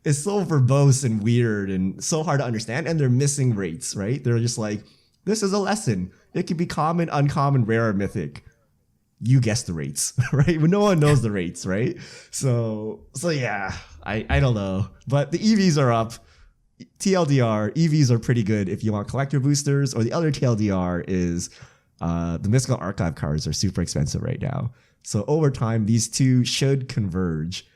is so verbose and weird and so hard to understand. And they're missing rates, right? They're just like, this is a lesson. It could be common, uncommon, rare, or mythic. You guess the rates, right? When no one knows the rates, right? So yeah, I don't know. But the EVs are up. TLDR, EVs are pretty good if you want collector boosters, or the other TLDR is the Mystical Archive cards are super expensive right now. So over time, these two should converge.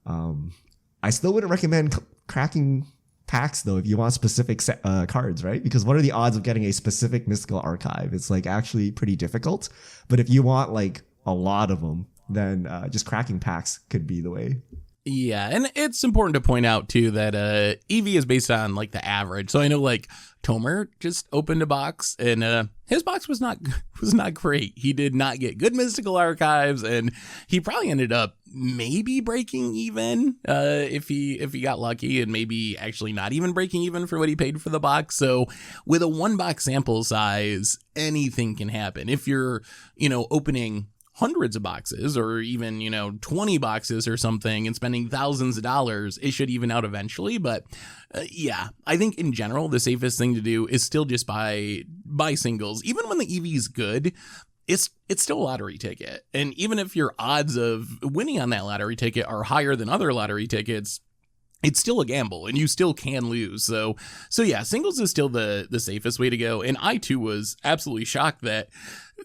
I still wouldn't recommend cracking packs though if you want specific cards, right? Because what are the odds of getting a specific Mystical Archive? It's like actually pretty difficult. But if you want like a lot of them, then just cracking packs could be the way. Yeah, and it's important to point out too that EV is based on like the average. So I know like Tomer just opened a box and his box was not great. He did not get good Mystical Archives, and he probably ended up maybe breaking even if he got lucky, and maybe actually not even breaking even for what he paid for the box. So with a 1 box sample size, anything can happen. If you're, you know, opening hundreds of boxes or even, you know, 20 boxes or something and spending thousands of dollars, it should even out eventually. But yeah, I think in general, the safest thing to do is still just buy singles. Even when the EV is good, it's still a lottery ticket. And even if your odds of winning on that lottery ticket are higher than other lottery tickets, it's still a gamble and you still can lose. So yeah, singles is still the safest way to go. And I too was absolutely shocked that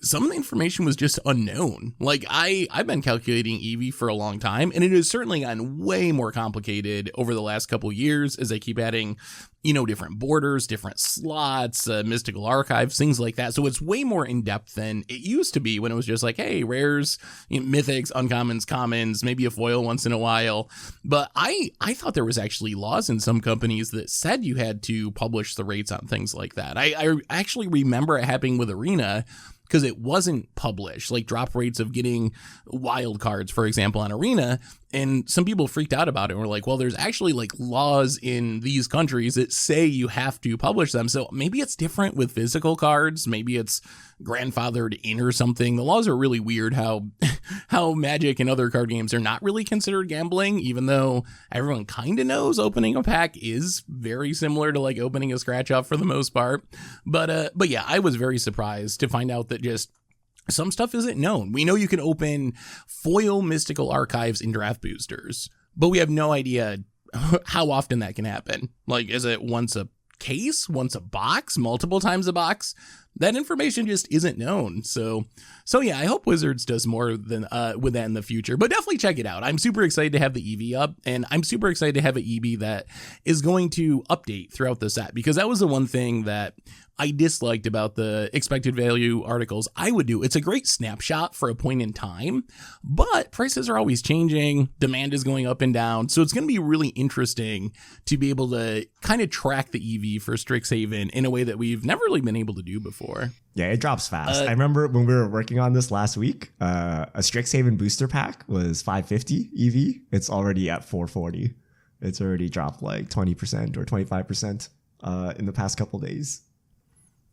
some of the information was just unknown. Like I've been calculating EV for a long time, and it has certainly gotten way more complicated over the last couple years as I keep adding, you know, different borders, different slots, Mystical Archives, things like that. So it's way more in depth than it used to be when it was just like, hey, rares, you know, mythics, uncommons, commons, maybe a foil once in a while. But I thought there was actually laws in some companies that said you had to publish the rates on things like that. I actually remember it happening with Arena, because it wasn't published, like drop rates of getting wild cards, for example, on Arena. And some people freaked out about it and were like, well, there's actually like laws in these countries that say you have to publish them. So maybe it's different with physical cards. Maybe it's grandfathered in or something. The laws are really weird how Magic and other card games are not really considered gambling, even though everyone kind of knows opening a pack is very similar to like opening a scratch off for the most part. But yeah, I was very surprised to find out that just some stuff isn't known. We know you can open foil Mystical Archives in draft boosters, but we have no idea how often that can happen. Like, is it once a case, once a box, multiple times a box? that information just isn't known. So yeah, I hope Wizards does more than with that in the future, but definitely check it out. I'm super excited to have the EV up, and I'm super excited to have an EV that is going to update throughout the set, because that was the one thing that I disliked about the expected value articles I would do. It's a great snapshot for a point in time, but prices are always changing. Demand is going up and down. So it's going to be really interesting to be able to kind of track the EV for Strixhaven in a way that we've never really been able to do before. Yeah, it drops fast. I remember when we were working on this last week, a Strixhaven booster pack was 550 EV. It's already at 440. It's already dropped like 20% or 25% in the past couple days.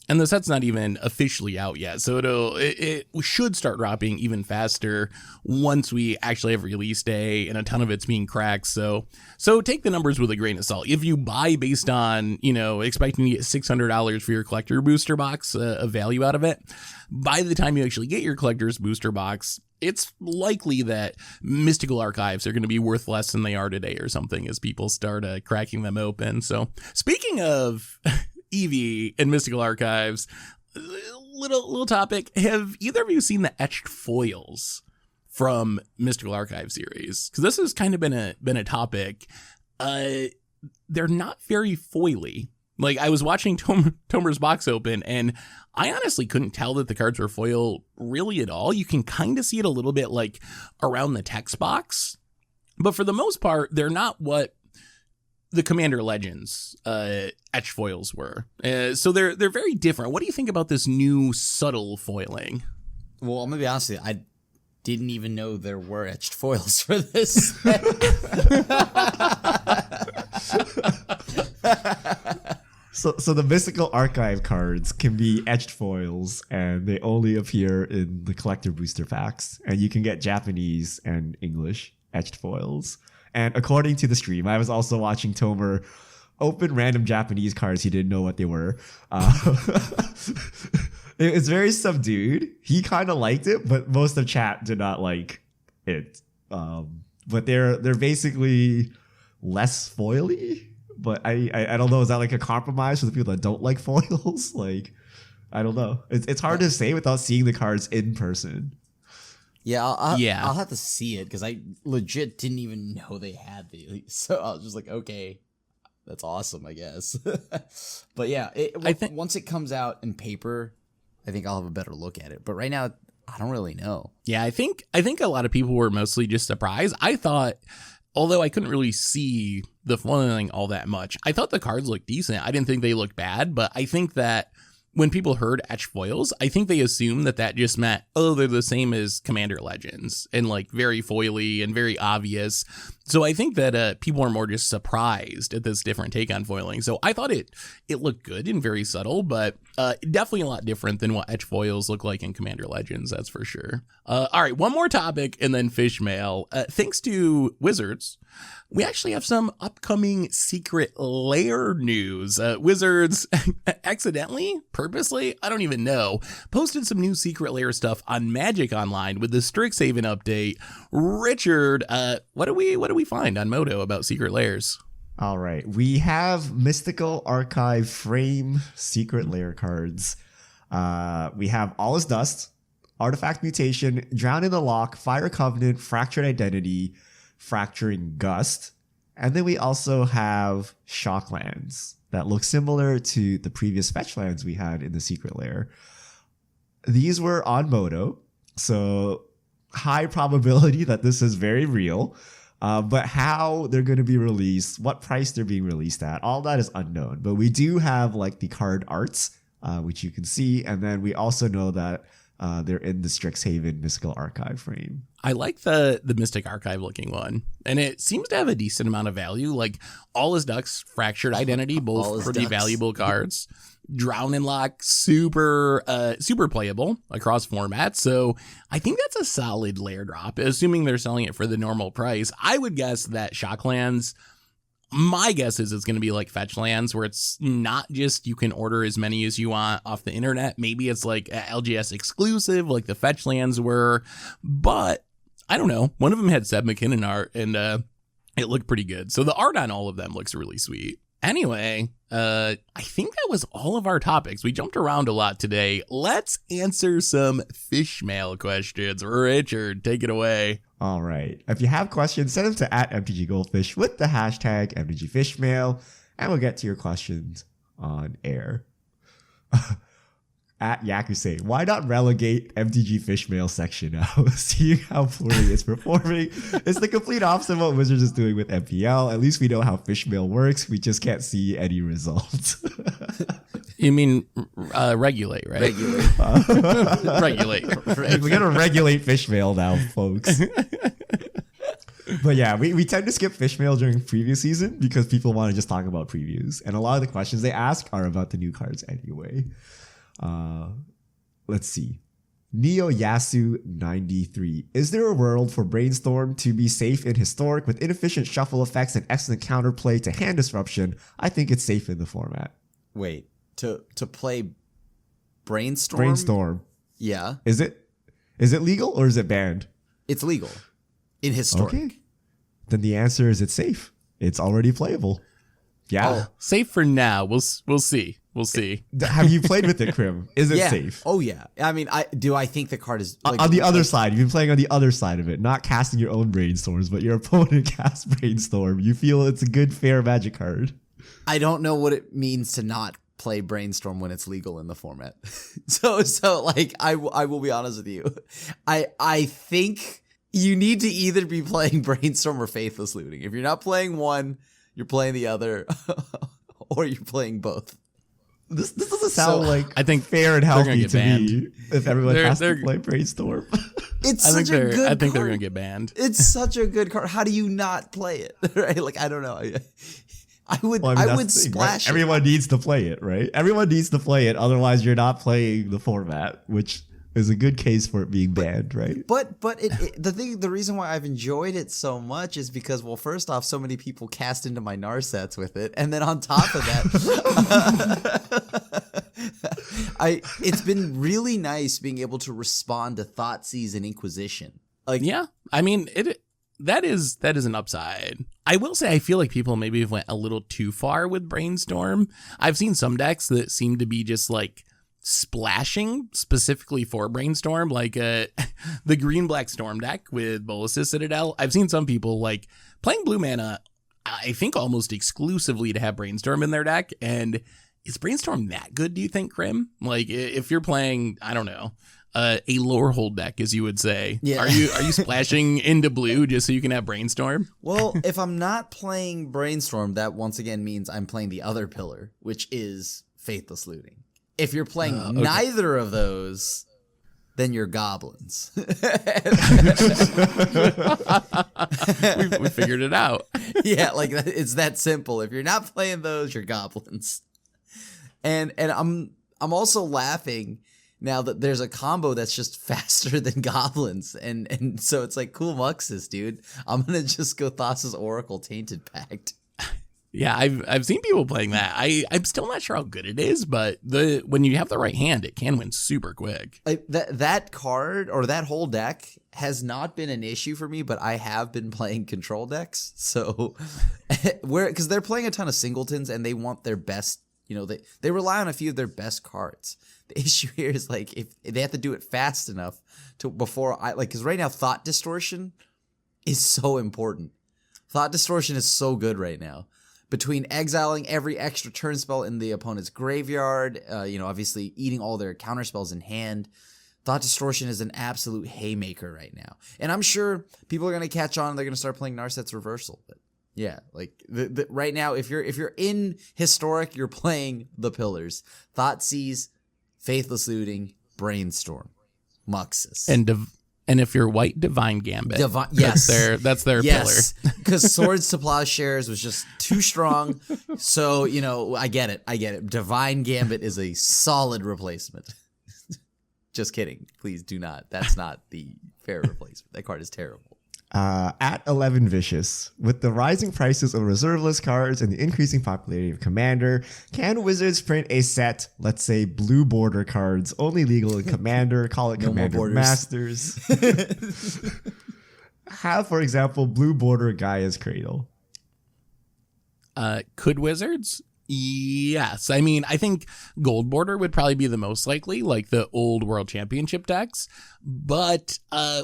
And the set's not even officially out yet, so it should start dropping even faster once we actually have release day and a ton of it's being cracked. So take the numbers with a grain of salt. If you buy based on, expecting to get $600 for your collector booster box of value out of it, by the time you actually get your collector's booster box, it's likely that Mystical Archives are going to be worth less than they are today or something as people start cracking them open. So speaking of EV and Mystical Archives, little topic. Have either of you seen the etched foils from Mystical Archive series? Because this has kind of been a topic. They're not very foily. Like, I was watching Tomer's box open, and I honestly couldn't tell that the cards were foil really at all. You can kind of see it a little bit like around the text box, but for the most part, they're not what the Commander Legends etched foils were. So they're very different. What do you think about this new subtle foiling? Well, I'm gonna be honest with you, I didn't even know there were etched foils for this. So the Mystical Archive cards can be etched foils, and they only appear in the collector booster packs, and you can get Japanese and English etched foils. And according to the stream, I was also watching Tomer open random Japanese cards he didn't know what they were. It's very subdued. He kind of liked it, but most of chat did not like it. But they're basically less foily. But I don't know. Is that like a compromise for the people that don't like foils? Like, I don't know. It's hard to say without seeing the cards in person. Yeah, I'll have to see it because I legit didn't even know they had these. So I was just like, okay, that's awesome, I guess. But yeah, I think once it comes out in paper, I think I'll have a better look at it. But right now, I don't really know. Yeah, I think a lot of people were mostly just surprised. I thought, although I couldn't really see the foiling all that much, I thought the cards looked decent. I didn't think they looked bad, but I think that when people heard etched foils, I think they assumed that just meant, oh, they're the same as Commander Legends and like very foily and very obvious. So I think that people are more just surprised at this different take on foiling. So I thought it looked good and very subtle, but definitely a lot different than what etched foils look like in Commander Legends, that's for sure. All right, one more topic and then fish mail. Thanks to Wizards, we actually have some upcoming Secret Lair news. Wizards accidentally, purposely, I don't even know, posted some new Secret Lair stuff on Magic Online with the Strixhaven update. Richard, what do we find on Moto about Secret Lairs? All right, we have Mystical Archive frame Secret Lair cards. We have All Is Dust, Artifact Mutation, Drown in the Lock, Fire Covenant, Fractured Identity, Fracturing Gust, and then we also have Shocklands that look similar to the previous fetch lands we had in the Secret Lair. These were on Moto, so high probability that this is very real. But how they're going to be released, what price they're being released at, all that is unknown. But we do have like the card arts, which you can see, and then we also know that they're in the Strixhaven Mystical Archive frame. I like the Mystic Archive looking one, and it seems to have a decent amount of value. Like All Is Ducks, Fractured Identity, both pretty valuable cards. Drown and Lock, super playable across formats. So I think that's a solid Lair drop, assuming they're selling it for the normal price. I would guess that Shocklands, my guess is it's going to be like fetch lands where it's not just you can order as many as you want off the internet. Maybe it's like LGS exclusive like the fetch lands were, but I don't know. One of them had Seb McKinnon art and it looked pretty good. So the art on all of them looks really sweet. Anyway, I think that was all of our topics. We jumped around a lot today. Let's answer some fish mail questions. Richard, take it away. All right. If you have questions, send them to @MTGGoldfish with the hashtag MTGFishmail, and we'll get to your questions on air. At Yakusei, why not relegate MTG Fishmail section now? Seeing how poorly it's performing, it's the complete opposite of what Wizards is doing with MPL. At least we know how Fishmail works. We just can't see any results. You mean regulate, right? Regulate. We're gonna regulate Fishmail now, folks. But yeah, we tend to skip Fishmail during preview season because people want to just talk about previews, and a lot of the questions they ask are about the new cards anyway. Let's see. Neo Yasu 93. Is there a world for Brainstorm to be safe in Historic with inefficient shuffle effects and excellent counterplay to hand disruption? I think it's safe in the format. Wait, to play Brainstorm? Brainstorm. Yeah. Is it legal or is it banned? It's legal in Historic. Okay. Then the answer is it's safe. It's already playable. Yeah. Oh, safe for now. We'll see. We'll see. Have you played with it, Krim? Is it safe? Oh yeah. I mean, I think the card is on the other side. You've been playing on the other side of it, not casting your own brainstorms, but your opponent casts brainstorm. You feel it's a good, fair Magic card. I don't know what it means to not play brainstorm when it's legal in the format. so like I will be honest with you. I think you need to either be playing brainstorm or faithless looting. If you're not playing one, you're playing the other, or you're playing both. This doesn't sound like I think fair and healthy to banned. me if everyone has to play brainstorm. It's such a good card. I think they're going to get banned. It's such a good card. How do you not play it? Right? Like, I don't know. I would splash right? Everyone needs to play it, right? Everyone needs to play it. Otherwise, you're not playing the format, which is a good case for it being banned, right? But the reason why I've enjoyed it so much is because, well, first off, so many people cast into my Narsets with it, and then on top of that, it's been really nice being able to respond to Thoughtseize and Inquisition. Like, yeah, I mean that is an upside. I will say I feel like people maybe went a little too far with Brainstorm. I've seen some decks that seem to be just like splashing specifically for Brainstorm, like the green-black Storm deck with Bolas's Citadel. I've seen some people like playing blue mana, I think almost exclusively to have Brainstorm in their deck. And is Brainstorm that good, do you think, Krim? Like if you're playing, I don't know, a lore hold deck, as you would say, yeah. Are you splashing into blue just so you can have Brainstorm? Well, if I'm not playing Brainstorm, that once again means I'm playing the other pillar, which is Faithless Looting. If you're playing neither of those, then you're goblins. we figured it out. Yeah, like it's that simple. If you're not playing those, you're goblins. And I'm also laughing now that there's a combo that's just faster than goblins, and so it's like, cool Muxus, dude. I'm gonna just go Thassa's Oracle Tainted Pact. Yeah, I've seen people playing that. I'm still not sure how good it is, but when you have the right hand, it can win super quick. That card or that whole deck has not been an issue for me, but I have been playing control decks. So because they're playing a ton of singletons and they want their best, they rely on a few of their best cards. The issue here is like if they have to do it fast enough because right now Thought Distortion is so important. Thought Distortion is so good right now. Between exiling every extra turn spell in the opponent's graveyard, obviously eating all their counterspells in hand, Thought Distortion is an absolute haymaker right now. And I'm sure people are going to catch on and they're going to start playing Narset's Reversal. But yeah, like right now, if you're in Historic, you're playing the pillars. Thoughtseize, Faithless Looting, Brainstorm, Muxus. And if you're white, Divine Gambit. Yes. That's their pillar. Because Swords to Plowshares was just too strong. So, I get it. Divine Gambit is a solid replacement. Just kidding. Please do not. That's not the fair replacement. That card is terrible. At 11 Vicious, with the rising prices of reserve-list cards and the increasing popularity of Commander, can Wizards print a set, let's say blue border cards, only legal in Commander, call it Commander Masters? Have, for example, blue border Gaia's Cradle. Could Wizards? Yes. I mean, I think Gold Border would probably be the most likely, like the old World Championship decks. But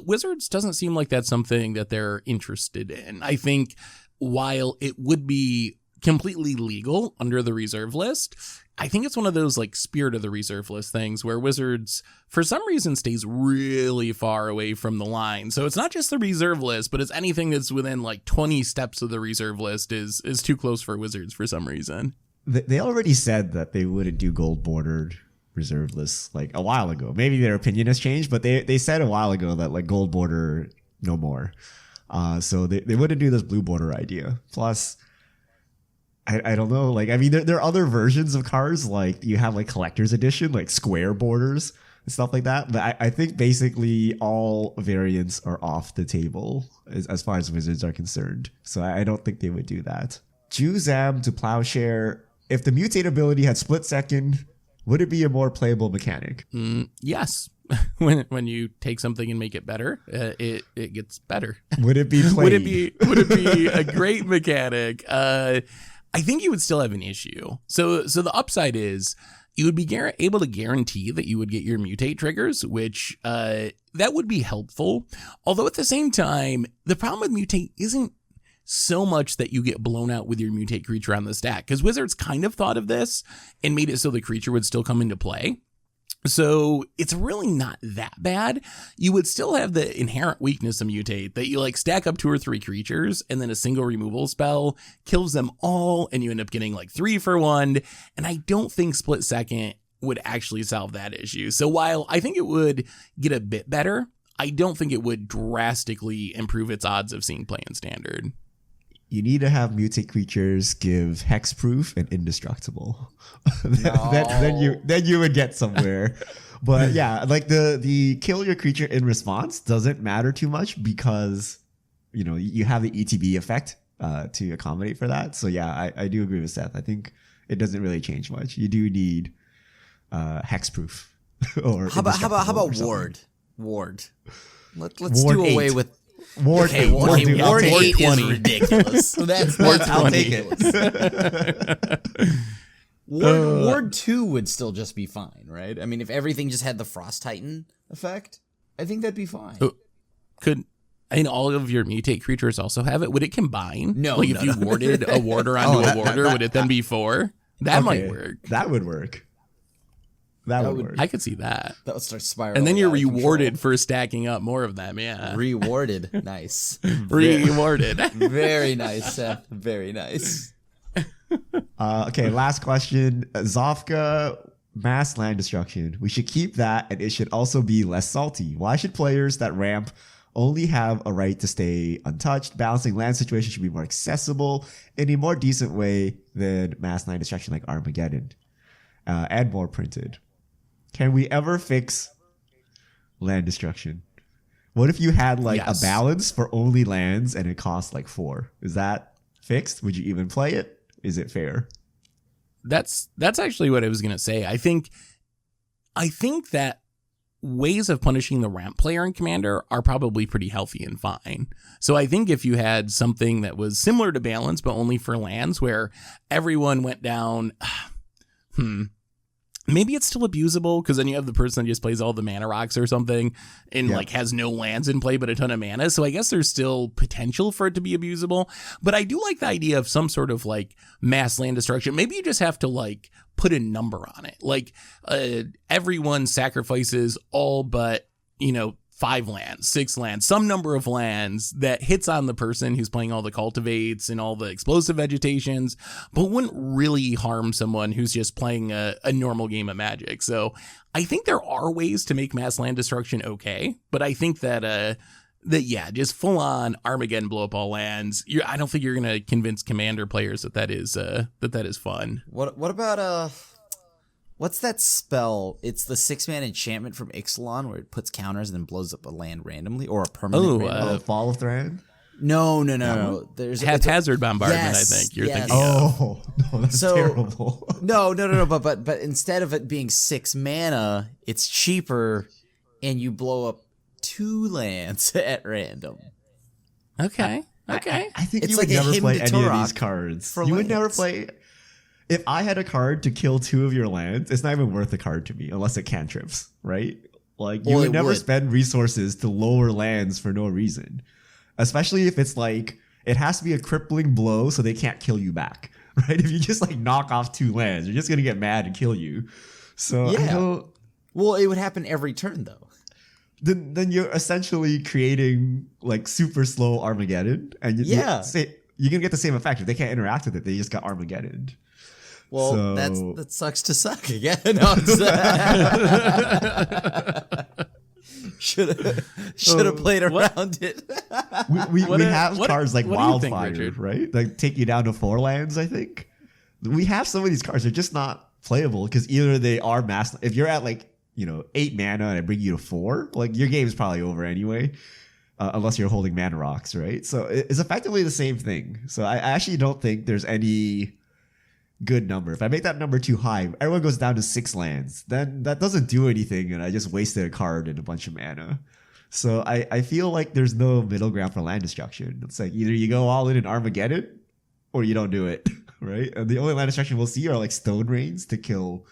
Wizards doesn't seem like that's something that they're interested in. I think while it would be completely legal under the reserve list, I think it's one of those like spirit of the reserve list things where Wizards, for some reason, stays really far away from the line. So it's not just the reserve list, but it's anything that's within like 20 steps of the reserve list is too close for Wizards for some reason. They already said that they wouldn't do gold bordered reserve lists like a while ago. Maybe their opinion has changed, but they said a while ago that like gold border no more. So they wouldn't do this blue border idea. Plus, I don't know. Like, I mean, there are other versions of cards. Like you have like collector's edition, like square borders and stuff like that. But I think basically all variants are off the table as far as Wizards are concerned. So I don't think they would do that. Juzam to Plowshare. If the mutate ability had split second, would it be a more playable mechanic? Yes. When you take something and make it better, it gets better. Would it be played? Would it be a great mechanic? I think you would still have an issue. So the upside is you would be able to guarantee that you would get your mutate triggers, which that would be helpful. Although at the same time, the problem with mutate isn't so much that you get blown out with your mutate creature on the stack, because Wizards kind of thought of this and made it so the creature would still come into play. So it's really not that bad. You would still have the inherent weakness of mutate that you like stack up 2 or 3 creatures and then a single removal spell kills them all and you end up getting like 3 for 1. And I don't think split second would actually solve that issue. So while I think it would get a bit better, I don't think it would drastically improve its odds of seeing play in standard. You need to have mutate creatures give hexproof and indestructible. then you would get somewhere. But yeah, like the kill your creature in response doesn't matter too much because you have the ETB effect to accommodate for that. So yeah, I do agree with Seth. I think it doesn't really change much. You do need hexproof or how about ward? Let's Ward do away 8. with. Ward 8. Ward 8 is 20. ridiculous. So that's I'll take it. Ward 2 would still just be fine, right? I mean, if everything just had the Frost Titan effect, I think that'd be fine. All of your mutate creatures also have it? Would it combine? No. Like if you warded a warder onto a warder, would it then be 4? That might work. That would work. That would work. I could see that. That would start spiraling. And then you're rewarded for stacking up more of them, yeah. Rewarded. Nice. Rewarded. Very nice, Seth. Very nice. Okay, last question. Zofka, mass land destruction. We should keep that, and it should also be less salty. Why should players that ramp only have a right to stay untouched? Balancing land situation should be more accessible in a more decent way than mass land destruction like Armageddon. And more printed. Can we ever fix land destruction? What if you had a balance for only lands and it costs 4? Is that fixed? Would you even play it? Is it fair? That's actually what I was going to say. I think that ways of punishing the ramp player in Commander are probably pretty healthy and fine. So I think if you had something that was similar to balance but only for lands where everyone went down, maybe it's still abusable because then you have the person that just plays all the mana rocks or something and has no lands in play but a ton of mana. So I guess there's still potential for it to be abusable. But I do like the idea of some sort of mass land destruction. Maybe you just have to put a number on it. Everyone sacrifices all but 5 lands, 6 lands, some number of lands that hits on the person who's playing all the cultivates and all the explosive vegetations, but wouldn't really harm someone who's just playing a normal game of Magic. So I think there are ways to make mass land destruction okay, but I think that just full on Armageddon blow up all lands. I don't think you're gonna convince Commander players that is fun. What about what's that spell? It's the 6-man enchantment from Ixalan where it puts counters and then blows up a land randomly or a permanent. Fall of Thran? No. There's haphazard bombardment. Yes, I think you're thinking. Oh no, that's terrible. No. But instead of it being 6 mana, it's cheaper, and you blow up 2 lands at random. Okay. Okay. I think It's you like would a never hidden play any of these Turok cards. for You would never lands. play. If I had a card to kill 2 of your lands, it's not even worth the card to me unless it cantrips, right? Like you Well, would it never would. spend resources to lower lands for no reason. Especially if it's like it has to be a crippling blow so they can't kill you back. Right? If you just like knock off 2 lands, you're just gonna get mad and kill you. So I Yeah. don't Well, it would happen every turn though. then you're essentially creating like super slow Armageddon, and you're gonna get the same effect. If they can't interact with it, they just got Armageddon. Well, So- that sucks to suck again. No, should have played around it. We What have what- cards like what do you think, Wildfire, Richard? right? Like take you down to 4 lands, I think. We have some of these cards. They're just not playable because either they are mass. If you're at like, 8 mana and I bring you to 4, like your game is probably over anyway. Unless you're holding mana rocks, right? So it's effectively the same thing. So I actually don't think there's any good number. If I make that number too high, everyone goes down to 6 lands. Then that doesn't do anything, and I just wasted a card and a bunch of mana. So I feel like there's no middle ground for land destruction. It's like either you go all in Armageddon, or you don't do it, right? And the only land destruction we'll see are like Stone Rains to kill,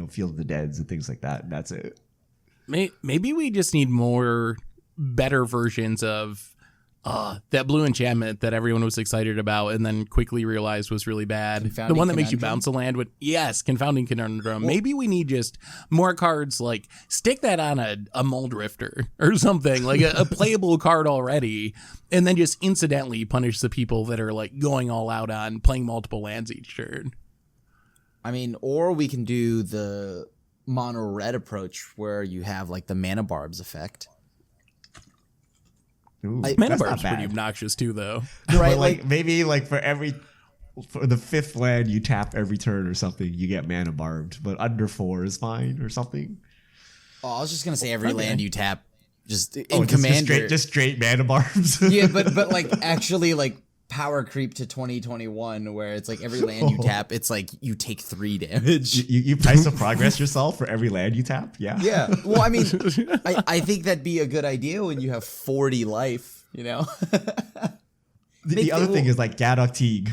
Field of the Deads and things like that, and that's it. Maybe we just need more better versions of that blue enchantment that everyone was excited about and then quickly realized was really bad. Confounding The one that makes you Conundrum? bounce a land with Confounding Conundrum. Maybe we need just more cards like stick that on a Muldrifter or something, like a playable card already, and then just incidentally punish the people that are like going all out on playing multiple lands each turn. I mean, or we can do the mono red approach where you have like the mana barbs effect. Ooh, Mana that's not Barb's pretty bad. obnoxious too, though. No, Right, but like like- maybe like for the 5th land you tap every turn or something, you get mana barbed, but under 4 is fine or something. Oh, I was just gonna say every land you tap, just in Just Commander. just straight mana barbs. Yeah, but like actually like power creep to 2021 where it's like every land you tap, it's like you take 3 damage. you price of progress yourself for every land you tap. Yeah. Yeah. Well, I mean, I think that'd be a good idea when you have 40 life, The other thing is like Gadok Teague,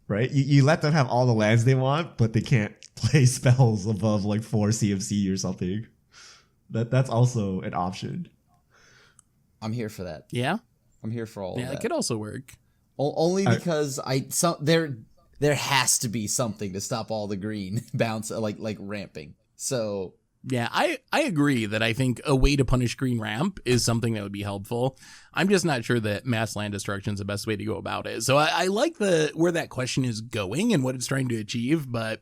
right? You let them have all the lands they want, but they can't play spells above like 4 CMC or something. That's also an option. I'm here for that. Yeah, I'm here for all of yeah, that. it could also work. Only because there has to be something to stop all the green bounce like ramping. So Yeah, I agree that I think a way to punish green ramp is something that would be helpful. I'm just not sure that mass land destruction is the best way to go about it. So I like where that question is going and what it's trying to achieve, but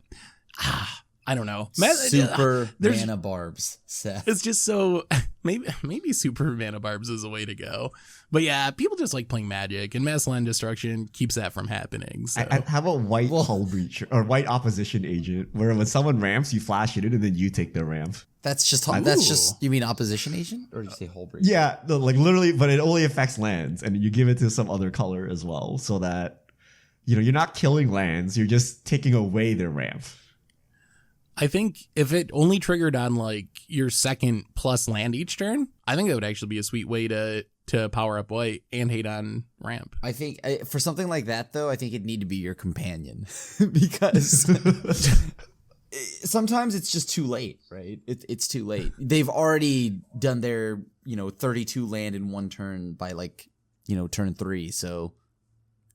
I don't know. super there's- mana barbs, Seth. It's just so maybe super mana barbs is a way to go. But yeah, people just like playing Magic, and mass land destruction keeps that from happening. So How about white hull breach or white opposition agent, where when someone ramps, you flash it in and then you take their ramp. That's just you mean opposition agent or did you say whole breach? Yeah, no, like literally, but it only affects lands, and you give it to some other color as well, so that you're not killing lands, you're just taking away their ramp. I think if it only triggered on like your second plus land each turn, I think that would actually be a sweet way to power up white and hate on ramp. I think for something like that though, I think it'd need to be your companion because sometimes it's just too late, right? It's too late. They've already done their 32 land in one turn by like turn 3, so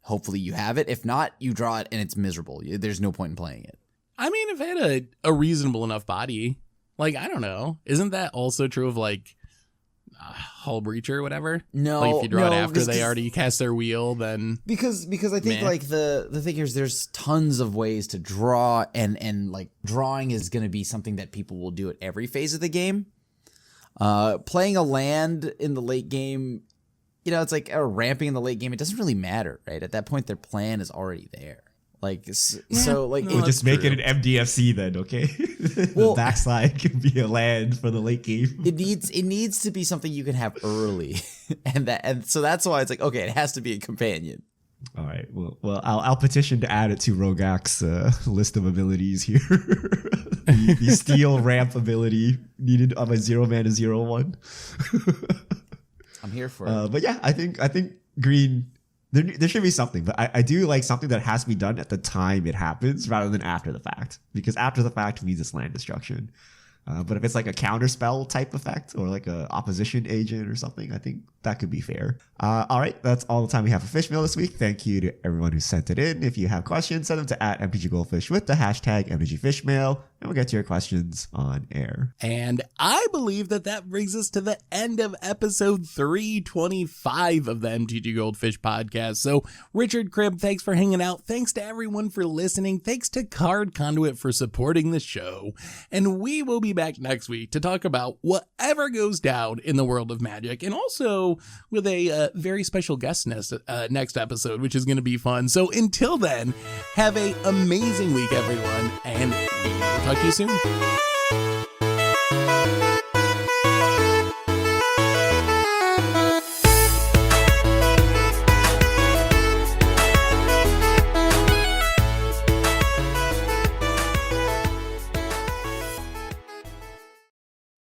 hopefully you have it. If not, you draw it and it's miserable. There's no point in playing it. I mean, if it had a reasonable enough body, like, I don't know. Isn't that also true of like Hull Breach or whatever? No, Like if you draw it after because- they already cast their wheel, then Because I think Meh. like the thing is there's tons of ways to draw and like drawing is going to be something that people will do at every phase of the game. Playing a land in the late game, it's like or ramping in the late game. It doesn't really matter, right? At that point, their plan is already there. Like so, like no, it- We'll just make true. it an MDFC then, okay? Well- The backside can be a land for the late game. it needs to be something you can have early, and so that's why it's like okay, it has to be a companion. All right. Well, I'll petition to add it to Rogak's list of abilities here. the steel ramp ability needed on my 0 mana 0/1. I'm here for it. But yeah, I think green There should be something, but I do like something that has to be done at the time it happens rather than after the fact, because after the fact means it's land destruction. But if it's like a counterspell type effect or like a opposition agent or something, I think that could be fair. All right, that's all the time we have for Fishmail this week. Thank you to everyone who sent it in. If you have questions, send them to @MTGGoldfish with the hashtag MTGFishmail, and we'll get to your questions on air. And I believe that brings us to the end of episode 325 of the MTG Goldfish podcast. So, Richard Cribb, thanks for hanging out. Thanks to everyone for listening. Thanks to Card Conduit for supporting the show. And we will be back next week to talk about whatever goes down in the world of Magic, and also with a very special guest next episode, which is going to be fun. So until then, have an amazing week, everyone, and we will talk to you soon.